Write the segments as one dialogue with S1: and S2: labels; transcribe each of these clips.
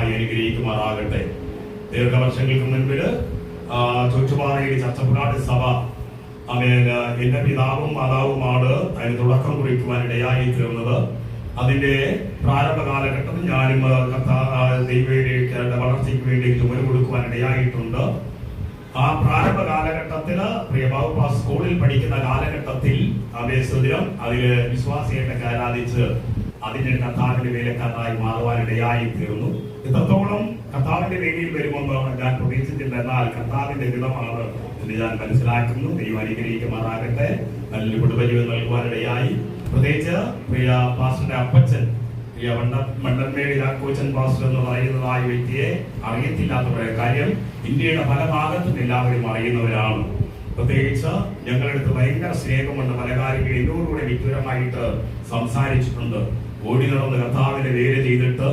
S1: സമൃദ്ധമായി അനുഗ്രഹിക്കുമാറാകട്ടെ. ദീർഘവർഷങ്ങൾക്ക് മുൻപിൽ ചോറ്റുപാറയിൽ ചർച്ചപ്പുകാട് സഭ എന്റെ പിതാവും മാതാവുമാണ് അതിന് തുടക്കം കുറിക്കുവാനിടയായി തീർന്നത്. അതിന്റെ പ്രാരംഭ കാലഘട്ടത്തിൽ ഞാനും ദൈവയുടെ വളർച്ചയ്ക്ക് വേണ്ടി ചുമല് കൊടുക്കുവാനിടയായിട്ടുണ്ട്. ആ പ്രാരംഭ കാലഘട്ടത്തില് പ്രിയ ബാബുപ്പ സ്കൂളിൽ പഠിക്കുന്ന കാലഘട്ടത്തിൽ സുദിനം അതില് വിശ്വാസിയായിട്ടൊക്കെ ആരാധിച്ച് അതിന്റെ കർത്താവിന്റെ വേലക്കാരായി മാറുവാനിടയായി തീർന്നു. ഇത്രത്തോളം കർത്താവിന്റെ വേദിയിൽ വരുമെന്ന് ഞാൻ പ്രതീക്ഷിച്ചില്ല. എന്നാൽ കർത്താവിന്റെ ഹിതമാണ് എന്ന് ഞാൻ മനസ്സിലാക്കുന്നു. ദൈവം അനുഗ്രഹിക്കുമാറാകട്ടെ. നല്ലൊരു കുടുംബജീവിതം നൽകുവാനിടയായി. പ്രത്യേകിച്ച് പ്രിയ പാസ്റ്ററുടെ അപ്പച്ചൻ, പ്രിയ മണ്ടൻമേടി രാഘോച്ചൻ പാസ്റ്റർ എന്ന് പറയുന്നതായ വ്യക്തിയെ അറിയത്തില്ലാത്തവരെ കാര്യം ഇന്ത്യയുടെ പല ഭാഗത്തും എല്ലാവരും അറിയുന്നവരാണ്. പ്രത്യേകിച്ച് ഞങ്ങളുടെ അടുത്ത് ഭയങ്കര സ്നേഹമുണ്ട്. പല കാര്യങ്ങളും എന്നോടുകൂടെ വ്യക്തിപരമായിട്ട് സംസാരിച്ചിട്ടുണ്ട്. ഓടി നടന്ന് കർത്താവിന്റെ വേല ചെയ്തിട്ട്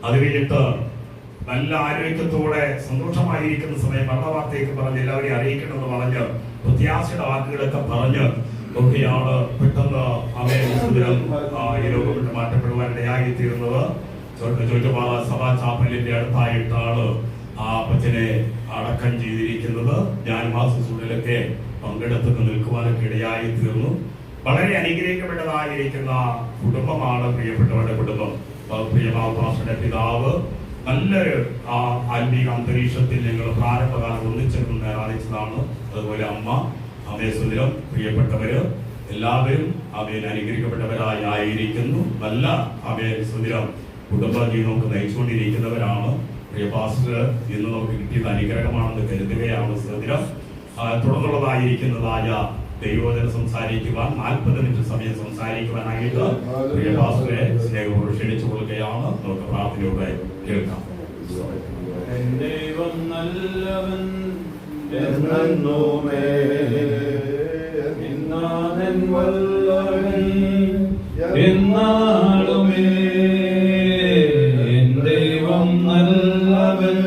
S1: അത് കഴിഞ്ഞിട്ട് നല്ല ആരോഗ്യത്തോടെ സന്തോഷമായിരിക്കുന്ന സമയം മരണവാർത്തയൊക്കെ പറഞ്ഞ് എല്ലാവരെയും അറിയിക്കണമെന്ന് പറഞ്ഞ് പ്രത്യാശയുടെ വാക്കുകളൊക്കെ പറഞ്ഞ് ഒക്കെയാണ് പെട്ടെന്ന് ഈ ലോകം വിട്ട് മാറ്റപ്പെടുവാനിടയായി തീരുന്നത്. ചോറ്റുപാറ സഭാ ചാപ്പലിന്റെ അടുത്തായിട്ടാണ് ആ അപ്പച്ചനെ അടക്കം ചെയ്തിരിക്കുന്നത്. ഞാൻ മാസസൂടിലൊക്കെ പങ്കെടുത്ത് നിൽക്കുവാനൊക്കെ ഇടയായി തീർന്നു. വളരെ അനുഗ്രഹിക്കപ്പെട്ടതായിരിക്കുന്ന കുടുംബമാണ് പ്രിയപ്പെട്ടവരുടെ കുടുംബം. പ്രിയ ബാബുപാസ്റ്ററുടെ പിതാവ് നല്ലൊരു ആത്മീക അന്തരീക്ഷത്തിൽ ഞങ്ങൾ പ്രാരംഭകാലം ഒന്നിച്ചേർന്ന് ആരാധിച്ചതാണ്. അതുപോലെ അമ്മ സുദിനം പ്രിയപ്പെട്ടവര് എല്ലാവരും അവയിൽ അനുഗ്രഹിക്കപ്പെട്ടവരായി ആയിരിക്കുന്നു. നല്ല സുദിനം കുടുംബജീവിതം നയിച്ചുകൊണ്ടിരിക്കുന്നവരാണ്. പ്രിയ പാസ്റ്റർ ഇന്ന് നമുക്ക് കിട്ടിയത് അനുഗ്രഹമാണെന്ന് കരുതുകയാണ്. സുദിനം തുടർന്നുള്ളതായിരിക്കുന്നതായ ദൈവവചനം സംസാരിക്കുവാൻ 40 മിനിറ്റ് സമയം സംസാരിക്കുവാനായിട്ട് പ്രിയ പാസ്റ്ററെ സ്നേഹപൂർവ്വം ക്ഷണിച്ചു കൊടുക്കുകയാണ്. നമുക്ക് പ്രാർത്ഥനയോടെ കേൾക്കാം.
S2: ദൈവം നല്ലവൻ എന്നാഥൻ വല്ലവൻ എന്നാളുമേ. ദൈവം നല്ലവൻ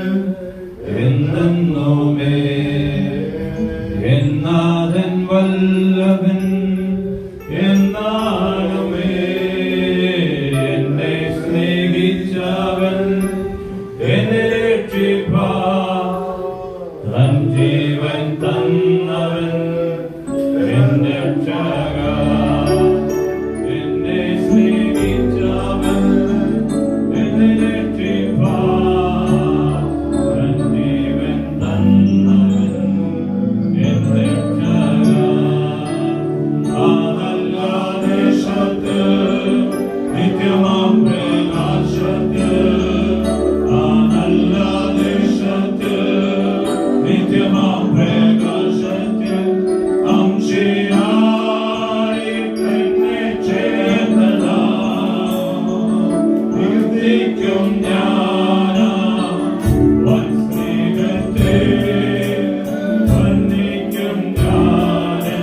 S2: എന്നെന്നുമേ. എന്നാഥൻ വല്ലവൻ എന്നാളുമേ. എന്നെ സ്നേഹിച്ചവൻ എന്നെ തൻ ജീവൻ തന്നവൻ എന്റെ രക്ഷക. എന്നെ സ്നേഹിച്ചവൻ എന്നെ തൻ ജീവൻ തന്നവൻ എന്റെ രക്ഷക. ആ നല്ല ദേശത്ത് നിത്യമാം പ്രകാശത്ത് ആ നല്ല ദേശത്ത് നിത്യമാം പ്രകാശത്തിൽ അംശയായി തന്നെ ചേർന്നതാ നിർത്തിക്കും ഞാനാ വൻ സ്നേഹത്തെ വർണ്ണിക്കും ഞാനൻ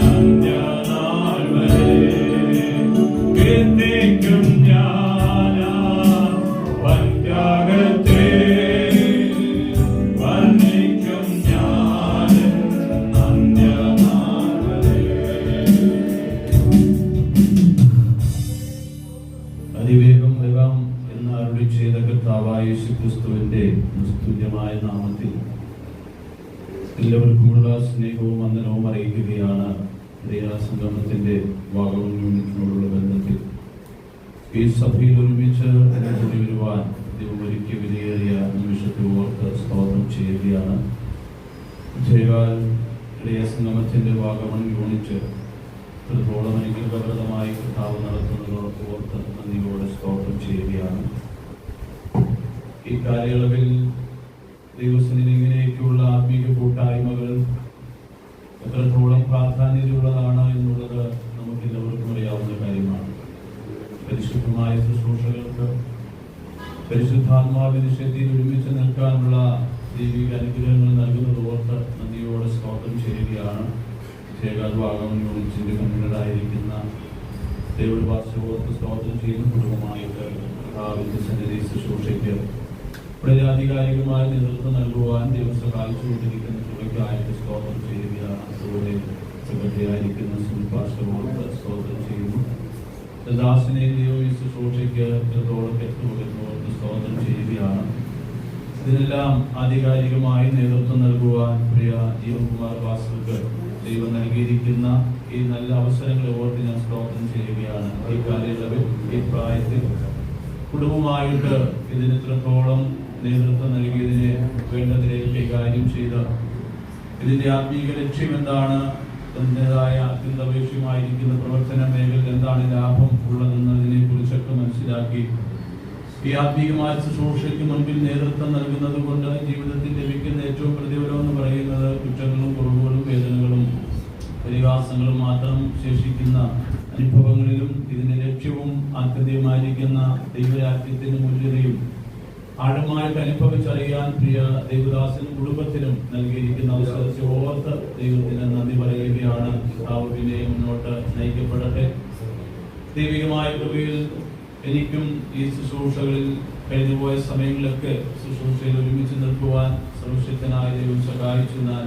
S2: അന്ത്യനാൾ വരെ. കീർത്തിക്കും ഞാനാ വൻ ത്യാഗത്തെ വർണ്ണിക്കും ഞാനൻ അന്ത്യനാൾ വരെ. അതിവേഗം വരാം എന്ന് അരുളി ചെയ്ത കർത്താവായ യേശുക്രിസ്തുവിന്റെ നിസ്തുല്യമായ നാമത്തിൽ എല്ലാവർക്കുമുള്ള സ്നേഹവും വന്ദനവും അറിയിക്കുകയാണ്. സംഗമത്തിന്റെ വാഗമൺ യൂണിറ്റിനോടുള്ള ബന്ധത്തിൽ ഈ സഭയിൽ ഒരുമിച്ച് കൂടി വരുവാൻ ദൈവം ഒരുക്കിയ വിലയേറിയ നിമിഷത്തെ ഓർത്ത് സ്തോത്രം ചെയ്യുകയാണ്. ജയകാൽ സംഗമത്തിന്റെ വാഗമൺ യൂണിറ്റ് ഇത്രത്തോളം അനുഗ്രഹപ്രദമായി കർത്താവ് നടത്തുന്നതോടൊപ്പം ഓർത്ത് നന്ദിയോടെ സ്തോത്രം ചെയ്യുകയാണ്. ഈ കാലയളവിൽ ദൈവസന്നിധിയിൽ ഇങ്ങനെയൊക്കെയുള്ള ആത്മീക കൂട്ടായ്മകൾ എത്രത്തോളം പ്രാധാന്യതയുള്ളതാണ് എന്നുള്ളത് നമുക്ക് എല്ലാവർക്കും അറിയാവുന്ന കാര്യമാണ്. പരിശുദ്ധമായ ശുശ്രൂഷകൾക്ക് പരിശുദ്ധാത്മാവിന്റെ ശക്തിയിൽ ഒരുമിച്ച് നിൽക്കാനുള്ള ദൈവിക അനുഗ്രഹങ്ങൾ നൽകുന്നത് ഓർത്ത് നന്ദിയോടെ സ്തോത്രം ചെയ്യുകയാണ്. വാഗമൺ യൂണിറ്റിന്റെ കൺവീനറായിരിക്കുന്ന ദൈവ പാസ്റ്റർക്ക് സ്തോത്രം ചെയ്യുന്ന കുടുംബമായിട്ട് കർത്താവിന്റെ സന്നിധി ശുശ്രൂഷയ്ക്ക് വളരെ ആധികാരികമായ നേതൃത്വം നൽകുവാൻ ദൈവം സഹായിച്ചുകൊണ്ടിരിക്കുന്ന തുറയ്ക്കായിട്ട് സ്തോത്രം ചെയ്യുകയാണ്. അതുപോലെ സെക്രട്ടറിയായിരിക്കുന്ന സുനിൽ പാസ്റ്റർക്ക് സ്തോത്രം ചെയ്യുന്നു. ദാസനെ ദൈവം ഈ ശുശ്രൂഷയ്ക്ക് ഇത്രത്തോളം എത്തുമെന്ന് സ്തോത്രം ചെയ്യുകയാണ്. ഇതിനെല്ലാം ആധികാരികമായി നേതൃത്വം നൽകുവാൻ പ്രിയ ജീവകുമാർ വാസുക്ക് ദൈവം നൽകിയിരിക്കുന്ന ഈ നല്ല അവസരങ്ങളെ ഓർത്ത് ഞാൻ സ്തോത്രം ചെയ്യുകയാണ്. ഈ കാലയളവിൽ, ഈ പ്രായത്തിൽ കുടുംബമായിട്ട് ഇതിന് ഇത്രത്തോളം നേതൃത്വം നൽകിയതിനെ വേണ്ടതിനെ കൈകാര്യം ചെയ്ത ഇതിന്റെ ആത്മീക ലക്ഷ്യം എന്താണ്, അതിൻ്റെതായ അത്യന്താപേക്ഷമായിരിക്കുന്ന പ്രവർത്തന മേഖലയിൽ എന്താണ് ലാഭം ഉള്ളതെന്നതിനെ കുറിച്ചൊക്കെ മനസ്സിലാക്കി ഈ ആത്മീകമായ ശുശ്രൂഷയ്ക്ക് മുൻപിൽ നേതൃത്വം നൽകുന്നത് കൊണ്ട് ജീവിതത്തിൽ ലഭിക്കുന്ന ഏറ്റവും പ്രതിഫലം എന്ന് പറയുന്നത് കുറ്റങ്ങളും കുറവുകളും വേദനകളും പരിഹാസങ്ങളും മാത്രം ശേഷിക്കുന്ന അനുഭവങ്ങളിലും ഇതിന്റെ ലക്ഷ്യവും ആത്യന്തികമായിരിക്കുന്ന ദൈവരാജ്യത്തിന്റെ മൂല്യതയും ആഴമായിട്ട് അനുഭവിച്ചറിയാൻ പ്രിയ ദൈവദാസനും കുടുംബത്തിനും നൽകിയിരിക്കുന്ന അവസരത്തെ ഓർത്ത് ദൈവത്തിന് നന്ദി പറയുകയാണ്. പിന്നെ മുന്നോട്ട് നയിക്കപ്പെടട്ടെ. ദൈവികമായ കൃപയിൽ എനിക്കും ഈ ശുശ്രൂഷകളിൽ കഴിഞ്ഞുപോയ സമയങ്ങളിലൊക്കെ ശുശ്രൂഷയിൽ ഒരുമിച്ച് നിൽക്കുവാൻ സർവശക്തനായ ദൈവം സഹായിച്ചെന്നാൽ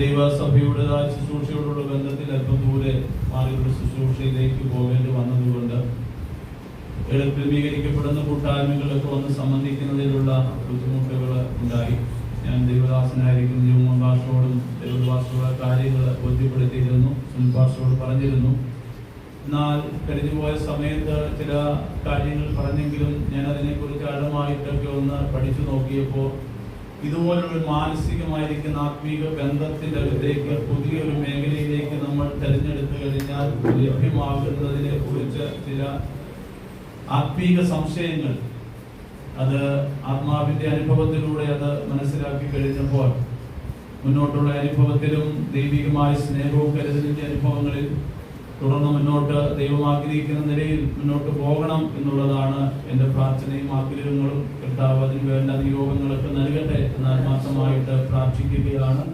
S2: ദൈവസഭയുടേതായ ശുശ്രൂഷയോടുള്ള ബന്ധത്തിൽ അല്പം ദൂരെ മാറിയുള്ള ശുശ്രൂഷയിലേക്ക് പോകേണ്ടി വന്നതുകൊണ്ട് ക്രമീകരിക്കപ്പെടുന്ന കൂട്ടായ്മകളൊക്കെ വന്ന് സംബന്ധിക്കുന്നതിലുള്ള ബുദ്ധിമുട്ടുകൾ ഉണ്ടായി. ഞാൻ ദൈവദാസനായിരിക്കും ജീവഭാഷയോടും ദൈവഭാഷയോടെ കാര്യങ്ങൾ ബോധ്യപ്പെടുത്തിയിരുന്നു, സുൽഭാഷയോട് പറഞ്ഞിരുന്നു. എന്നാൽ കഴിഞ്ഞുപോയ സമയത്ത് ചില കാര്യങ്ങൾ പറഞ്ഞെങ്കിലും ഞാൻ അതിനെക്കുറിച്ച് ആഴമായിട്ടൊക്കെ ഒന്ന് പഠിച്ചു നോക്കിയപ്പോൾ ഇതുപോലൊരു മാനസികമായിരിക്കുന്ന ആത്മീക ബന്ധത്തിന്റെ അകത്തേക്ക് പുതിയൊരു മേഖലയിലേക്ക് നമ്മൾ തിരഞ്ഞെടുത്തു കഴിഞ്ഞാൽ ലഭ്യമാകുന്നതിനെ കുറിച്ച് ചില ആത്മീക സംശയങ്ങൾ, അത് ആത്മാവിന്റെ അനുഭവത്തിലൂടെ അത് മനസ്സിലാക്കി കഴിഞ്ഞപ്പോൾ മുന്നോട്ടുള്ള അനുഭവത്തിലും ദൈവികമായ സ്നേഹവും കരുതലിന്റെ അനുഭവങ്ങളിൽ തുടർന്ന് മുന്നോട്ട് ദൈവം ആഗ്രഹിക്കുന്ന നിലയിൽ മുന്നോട്ട് പോകണം എന്നുള്ളതാണ് എൻ്റെ പ്രാർത്ഥനയും ആഗ്രഹങ്ങളും. കർത്താവ് അതിന് വേണ്ട നിയോഗങ്ങളൊക്കെ നൽകട്ടെ എന്ന് ആത്മാർത്ഥമായിട്ട് പ്രാർത്ഥിക്കുകയാണ്.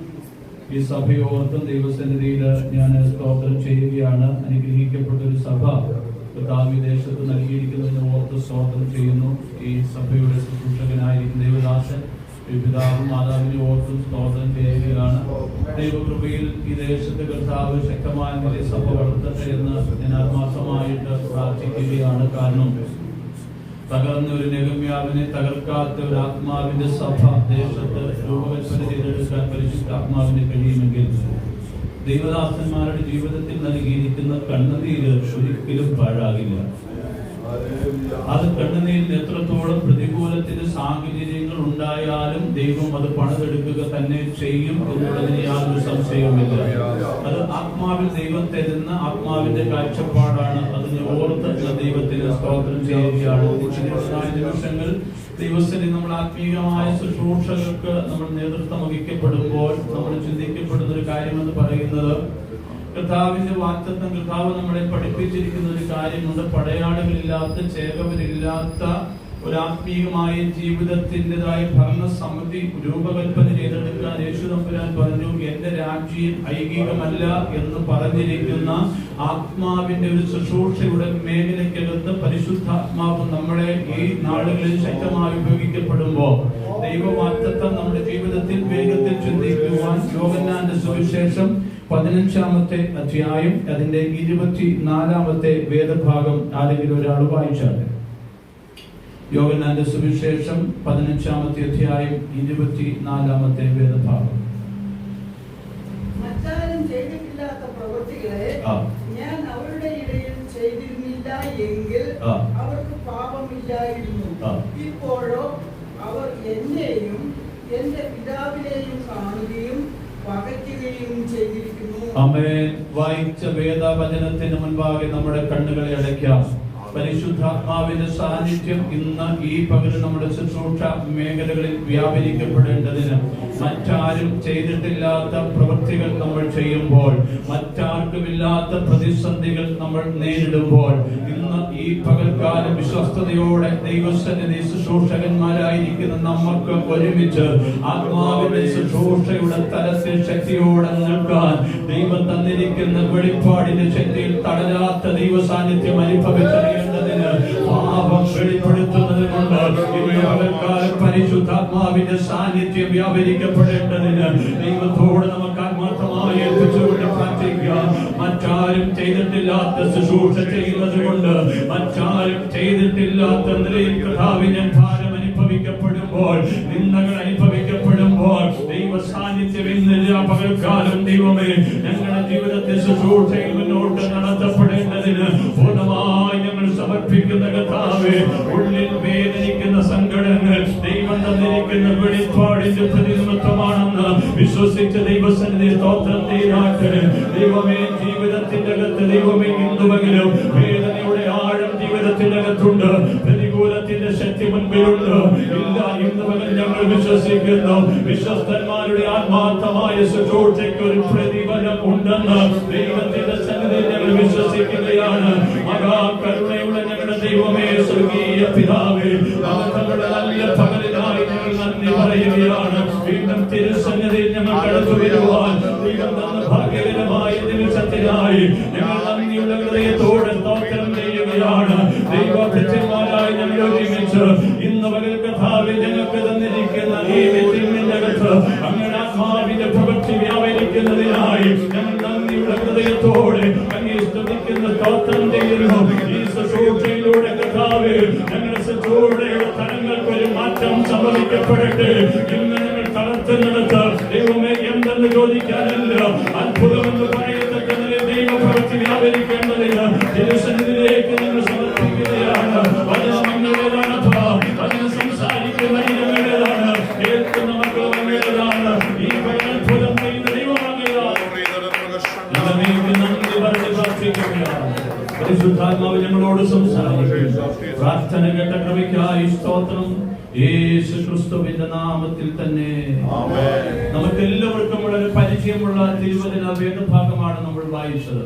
S2: ഈ സഭയോർത്തും ദൈവസന്നിധിയിൽ ഞാൻ സ്തോത്രം ചെയ്യുകയാണ്. അനുഗ്രഹിക്കപ്പെട്ട ഒരു സഭ വിദേശത്ത് നൽകിയിരിക്കുന്നതിന് ഓർത്ത് സ്തോത്രം ചെയ്യുന്നു. ഈ സഭയുടെ ശുശ്രൂഷകനായിരിക്കും ദൈവദാസൻ പിതാവും മാതാവിനെ ഓർത്തും സ്തോത്രം ചെയ്യുകയാണ്. ദൈവകൃപയിൽ ഈ ദേശത്ത് കർത്താവ് ശക്തമായ നിലയിൽ സഭ വളർത്തട്ടെ എന്ന് ഞാൻ ആത്മാർത്ഥമായിട്ട് പ്രാർത്ഥിക്കുകയാണ്. കാരണം തകർന്ന ഒരു നെഹമ്യാവിനെ തകർക്കാത്ത ഒരു ആത്മാവിന്റെ സഭ ദേശത്ത് രൂപകൽപ്പന ചെയ്തെടുക്കാൻ പരിശുദ്ധാത്മാവിന് കഴിയുമെങ്കിൽ ദൈവദാസന്മാരുടെ ജീവിതത്തിൽ നൽകിയിരിക്കുന്ന കണ്ണുനീര് ഒരിക്കലും പാഴാകില്ല. അത് കണ്ണുനീരിന് എത്രത്തോളം പ്രതികൂലത്തിന് സാഹചര്യങ്ങൾ ഉണ്ടായാലും ദൈവം അത് പണിതെടുക്കുക തന്നെ ചെയ്യും എന്നുള്ളതിന് യാതൊരു സംശയവുമില്ല. അത് ആത്മാവിൽ ദൈവം തരുന്ന ആത്മാവിന്റെ കാഴ്ചപ്പാടാണ്. അതിനെ ഓർത്ത് ദൈവത്തിന് സ്തോത്രം ചെയ്യുകയാണ്. നിമിഷങ്ങൾ ദൈവസ്ഥിതി നമ്മൾ ആത്മീയമായ ശുശ്രൂഷകൾക്ക് നമ്മൾ നേതൃത്വം വഹിക്കപ്പെടുമ്പോൾ നമ്മൾ ചിന്തിക്കപ്പെടുന്ന ഒരു കാര്യമെന്ന് പറയുന്നത് കർത്താവിന്റെ വാഗ്ദത്തം, കർത്താവ് നമ്മളെ പഠിപ്പിച്ചിരിക്കുന്ന ഒരു കാര്യമുണ്ട്. പടയാളികളില്ലാത്ത, ചേകവരില്ലാത്ത ഒരു ആത്മീയമായ ജീവിതത്തിൻ്റെതായ ഭരണസമിതി രൂപകൽപ്പന ചെയ്തെടുക്കാൻ യേശു തമ്പുരാൻ പറഞ്ഞു, എന്റെ രാജ്യം ഐകികമല്ല എന്ന് പറഞ്ഞിരിക്കുന്ന ആത്മാവിന്റെ ഒരു ശുശ്രൂഷയുടെ മേഖലയ്ക്കകത്ത് പരിശുദ്ധാത്മാവ് നമ്മളെ ഈ നാളുകളിൽ ശക്തമായി ഉപയോഗിക്കപ്പെടുമ്പോൾ ദൈവവാഗ്ദത്തം നമ്മുടെ ജീവിതത്തിൽ വേഗത്തിൽ ചിന്തിക്കുവാൻ യോഹന്നാന്റെ സുവിശേഷം 15-ാമത്തെ അധ്യായം അതിന്റെ 24-ാമത്തെ വേദഭാഗം ആരെങ്കിലും ഒരാൾ വായിച്ചാൽ. യോഹന്നാന്റെ സുവിശേഷം 15-ാമത്തെ അധ്യായം 24-ാമത്തെ വേദഭാഗം.
S3: മറ്റാരും ചെയ്തിട്ടില്ലാത്ത പ്രവൃത്തികളെ ഞാൻ അവരുടെ ഇടയിൽ ചെയ്തിരുന്നില്ല എങ്കിൽ അവർക്ക് പാപമില്ലായിരുന്നു. ഇപ്പോഴോ അവർ എന്നെയും എന്റെ പിതാവിനെയും കാണുകയും പകയ്ക്കുകയും ചെയ്തിരിക്കുന്നു.
S2: ആമേൻ. വായിച്ച വേദവചനത്തിന് മുൻപാകെ നമ്മുടെ കണ്ണുകളെ അടയ്ക്കാം. പരിശുദ്ധാത്മാവിന്റെ സാന്നിധ്യം ഇന്ന് ഈ പകൽ നമ്മുടെ ശുശ്രൂഷ മേഖലകളിൽ വ്യാപരിക്കപ്പെടേണ്ടതിന് മറ്റാരും ചെയ്തിട്ടില്ലാത്ത പ്രവൃത്തികൾ നമ്മൾ ചെയ്യുമ്പോൾ, മറ്റാർക്കുമില്ലാത്ത പ്രതിസന്ധികൾ നമ്മൾ നേരിടുമ്പോൾ, ഇന്ന് ഈ പകൽക്കാലം വിശ്വസ്തയോടെ ദൈവസന്നിധി ശുശ്രൂഷകന്മാരായിരിക്കുന്ന നമുക്ക് ഒരുമിച്ച് ആത്മാവിന്റെ ശുശ്രൂഷയുടെ തലത്തിൽ ശക്തിയോടെ നിൽക്കാൻ ദൈവം തന്നിരിക്കുന്ന വെളിപ്പാടിന്റെ ശക്തിയിൽ തടരാത്ത ദൈവ സാന്നിധ്യം അനുഭവിച്ചറിയാൻ പാപം വെളിപ്പെടുത്തുന്നത് കൊണ്ട് പരിശുദ്ധാത്മാവിന്റെ സാന്നിധ്യം വ്യാപരിക്കപ്പെടേണ്ടതിന് ദൈവത്തോട് നമുക്ക് ആത്മാർത്ഥമായി ഏൽപ്പിച്ചുകൊണ്ട് പ്രാർത്ഥിക്കുക. മറ്റാരും ചെയ്തിട്ടില്ലാത്ത ശുശ്രൂഷ ചെയ്യുന്നത് കൊണ്ട്, മറ്റാരും ചെയ്തിട്ടില്ലാത്ത നിലയിൽ കർത്താവിന്റെ ഭാരം അനുഭവിക്കപ്പെടുമ്പോൾ, നിന്ദകൾ അനുഭവിക്കപ്പെടുമ്പോൾ, ദൈവ സാന്നിധ്യം ഇന്ന് പകൽക്കാലം ദൈവമേ ഞങ്ങളുടെ ജീവിതത്തെ ശുശ്രൂഷയിൽ മുന്നോട്ട് നടത്തപ്പെടേണ്ടതിന് പൂർണ്ണമായി ഞങ്ങൾ സമർപ്പിക്കുന്ന കർത്താവേ, ഉള്ളിൽ വേദനിക്കുന്ന സങ്കടങ്ങൾ ദൈവം തന്നിരിക്കുന്ന വെളിപ്പാടിന്റെ പ്രതിനിധിത്വമാണെന്ന് വിശ്വസിച്ച ദൈവസന്നിധി സ്തോത്രം ചെയ്താട്ടെ. ദൈവമേ, ജീവിതത്തിന്റെ അകത്ത് ദൈവമേ ഇന്നുവെങ്കിലും വേദനയുടെ ആഴം ജീവിതത്തിന്റെ അകത്തുണ്ട്, പ്രതികൂലത്തിന്റെ ശക്തി മുൻപിലുണ്ട്. ഇല്ല, ഇന്നുവെങ്കിലും ഞങ്ങൾ വിശ്വസിക്കുന്നു വിശ്വസ്തന്മാരുടെ ആത്മാർത്ഥമായ ശുശ്രൂഷയ്ക്ക് ഒരു പ്രതിഫലം ഉണ്ടെന്ന് ദൈവത്തിന്റെ സന്നിധിയിൽ ഞങ്ങൾ വിശ്വസിക്കുകയാണ്. മഹാകരുണയുള്ള ഞങ്ങളുടെ ദൈവമേ, സ്വർഗീയ പിതാവേ, തങ്ങളുടെ നല്ല പകലിനായി ഞങ്ങൾ നന്ദി പറയുകയാണ്. വീണ്ടും തിരുസന്നിധിയിൽ ഞങ്ങൾ കടന്നു വരുവാൻ ദൈവം തന്ന ഭാഗ്യകരമായ നിമിഷത്തിനായി ഞങ്ങൾ നന്ദിയുള്ള ഹൃദയത്തോടെ സ്തോത്രം ചെയ്യുകയാണ്. ദൈവഭൃത്യന്മാരായി ഞങ്ങൾ ഒരുമിച്ച് ഇന്ന് പകൽ കർത്താവിൽ ഞങ്ങൾക്ക് തന്നിരിക്കുന്ന ഈ മീറ്റിംഗിന്റെ അകത്ത് അങ്ങനെ ആത്മാവിന്റെ പ്രവൃത്തി വ്യാപരിക്കുന്നതിനായി ഞങ്ങൾ നന്ദിയുള്ള ഹൃദയത്തോടെ അങ്ങേ സ്തുതിക്കുന്ന സ്തോത്രം ചെയ്യുന്നു. ഈ ശുശ്രൂഷയിലൂടെ കർത്താവേ, ഞങ്ങളുടെ ശുശ്രൂഷയുടെ തലങ്ങൾക്ക് ഒരു മാറ്റം സംഭവിക്കപ്പെടട്ടെ. ഇന്ന് ഞങ്ങൾ തളർത്തുന്നിടത്ത് ദൈവമേ എന്തെന്ന് ചോദിക്കാനല്ല, അത്ഭുതമെന്ന് പറയത്തക്ക നിലയിൽ ദൈവപ്രവൃത്തി വ്യാപരിക്കേണ്ടതിന് തിരുസന്നിധിയിലേക്ക് ഞങ്ങൾ സമർപ്പിക്കുകയാണ്. വചനം അങ്ങയുടേതാണ്, വചനം സംസാരിക്കുന്ന ഞങ്ങളുടേതാണ്, കേൾക്കുന്ന മക്കൾ അങ്ങയുടേതാണ്. ഈ അത്ഭുതം ചെയ്യുന്ന ദൈവം അങ്ങയുടേതാണ്. നന്ദി പറഞ്ഞ് പ്രാർത്ഥിക്കുകയാണ്. പരിശുദ്ധാത്മാവ് ഞങ്ങളോട് സംസാരിക്കുന്നു. പ്രാർത്ഥന കേട്ട കൃപയ്ക്കായി സ്തോത്രം. യേശു ക്രിസ്തുവിന്റെ നാമത്തിൽ തന്നെ ആമേൻ. നമുക്ക് എല്ലാവർക്കും വളരെ പരിചയമുള്ള തിരുവചന വേദഭാഗമാണ് നമ്മൾ വായിച്ചത്.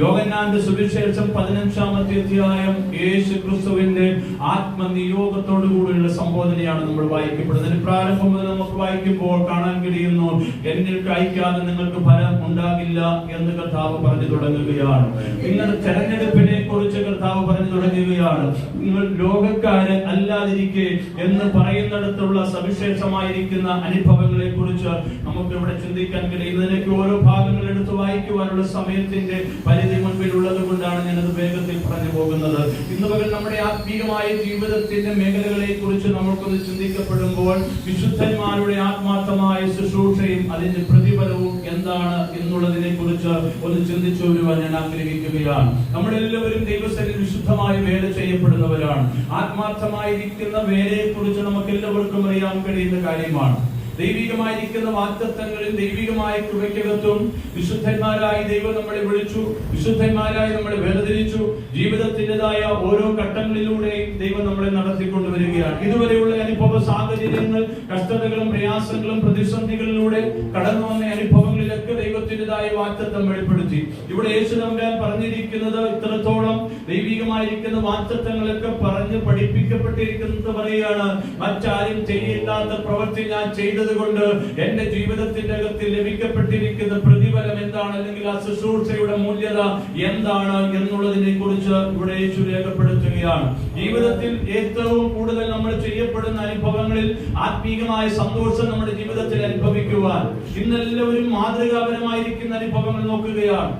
S2: യോഹന്നാന്റെ സുവിശേഷം 15-ാമത്തെ അധ്യായം യേശു ക്രിസ്തുവിന്റെ ആത്മനിയോഗത്തോടു കൂടിയുള്ള സംബോധനയാണ് നമ്മൾ വായിക്കപ്പെടുന്നത്. പ്രാരംഭം മുതൽ നമുക്ക് വായിക്കുമ്പോൾ കാണാൻ കഴിയുന്നു, എന്നിൽ അയക്കാതെ നിങ്ങൾക്ക് ഫലം ഉണ്ടാകില്ല എന്ന് കർത്താവ് പറഞ്ഞു തുടങ്ങുകയാണ്. നിങ്ങളുടെ തെരഞ്ഞെടുപ്പിനെ കുറിച്ച് കർത്താവ് പറഞ്ഞു തുടങ്ങുകയാണ്. നിങ്ങൾ ലോകക്കാര് അല്ലാതിരിക്കെ എന്ന് പറയുന്നിടത്തുള്ള സവിശേഷമായിരിക്കുന്ന അനുഭവങ്ങളെ കുറിച്ച് നമുക്ക് ഇവിടെ ചിന്തിക്കാൻ കഴിയുന്നതിനൊക്കെ ഓരോ ഭാഗങ്ങൾ എടുത്ത് വായിക്കുവാനുള്ള സമയത്തിന്റെ പരിധി മുൻപിലുള്ളത് കൊണ്ടാണ് ഞാനത് വേഗത്തിൽ പറഞ്ഞു പോകുന്നത്. ഇന്ന് പകൽ നമ്മുടെ ആത്മീയമായ ജീവിതത്തിന്റെ മേഖലകളെ കുറിച്ച് നമുക്കൊന്ന് ചിന്തിക്കപ്പെടുമ്പോൾ വിശുദ്ധന്മാരുടെ ആത്മാർത്ഥമായ ശുശ്രൂഷയും അതിന്റെ പ്രതിഫലവും എന്താണ് എന്നുള്ളതിനെ കുറിച്ച് ഒന്ന് ചിന്തിച്ചു വരുവാൻ ഞാൻ ആഗ്രഹിക്കുകയാണ്. നമ്മളെല്ലാവരും ദൈവസന്നിധിയിൽ വിശുദ്ധമായി വേല ചെയ്യപ്പെടുന്നവരാണ്. ആത്മാർത്ഥമായിരിക്കുന്ന വേലയെ കുറിച്ച് നമുക്ക് എല്ലാവർക്കും അറിയാൻ കഴിയുന്ന കാര്യമാണ്. ദൈവികമായിരിക്കുന്ന വാഗ്ദത്തങ്ങളിൽ ദൈവികമായ കൃപയ്ക്കകത്തും വിശുദ്ധന്മാരായി ദൈവം നമ്മളെ വിളിച്ചു, വിശുദ്ധന്മാരായി നമ്മളെ വേർതിരിച്ചു. ജീവിതത്തിൻ്റെതായ ഓരോ ഘട്ടങ്ങളിലൂടെയും ദൈവം നമ്മളെ നടത്തിക്കൊണ്ടുവരികയാണ്. ഇതുവരെയുള്ള അനുഭവ സാഹചര്യങ്ങൾ, കഷ്ടതകളും പ്രയാസങ്ങളും പ്രതിസന്ധികളിലൂടെ കടന്നു വന്ന അനുഭവങ്ങളിലൊക്കെ ദൈവത്തിൻ്റെതായ വാഗ്ദത്തം വെളിപ്പെടുത്തി. ഇവിടെ യേശു തമ്പുരാൻ പറഞ്ഞിരിക്കുന്നത് ഇത്രത്തോളം ദൈവികമായിരിക്കുന്ന വാഗ്ദത്തങ്ങളൊക്കെ പറഞ്ഞ് പഠിപ്പിക്കപ്പെട്ടിരിക്കുന്നത് പറയുകയാണ്. മറ്റാരും ചെയ്യില്ലാത്ത പ്രവൃത്തി ഞാൻ ചെയ്തത് കൊണ്ട് എന്റെ ജീവിതത്തിന്റെ അകത്ത് ലഭിക്കപ്പെട്ടിരിക്കുന്ന പ്രതിഫലം എന്താണ്, അല്ലെങ്കിൽ ആ ശുശ്രൂഷയുടെ മൂല്യത എന്താണ് എന്നുള്ളതിനെ കുറിച്ച് ഇവിടെ യേശു രേഖപ്പെടുത്തുകയാണ്. ജീവിതത്തിൽ ഏറ്റവും കൂടുതൽ നമ്മൾ ചെയ്യപ്പെടുന്ന അനുഭവങ്ങളിൽ ആത്മീയമായ സന്തോഷം നമ്മുടെ ജീവിതത്തിൽ അനുഭവിക്കുവാൻ ഇന്നെല്ലാവരും മാതൃകാപരമായിരിക്കുന്ന അനുഭവങ്ങൾ നോക്കുകയാണ്.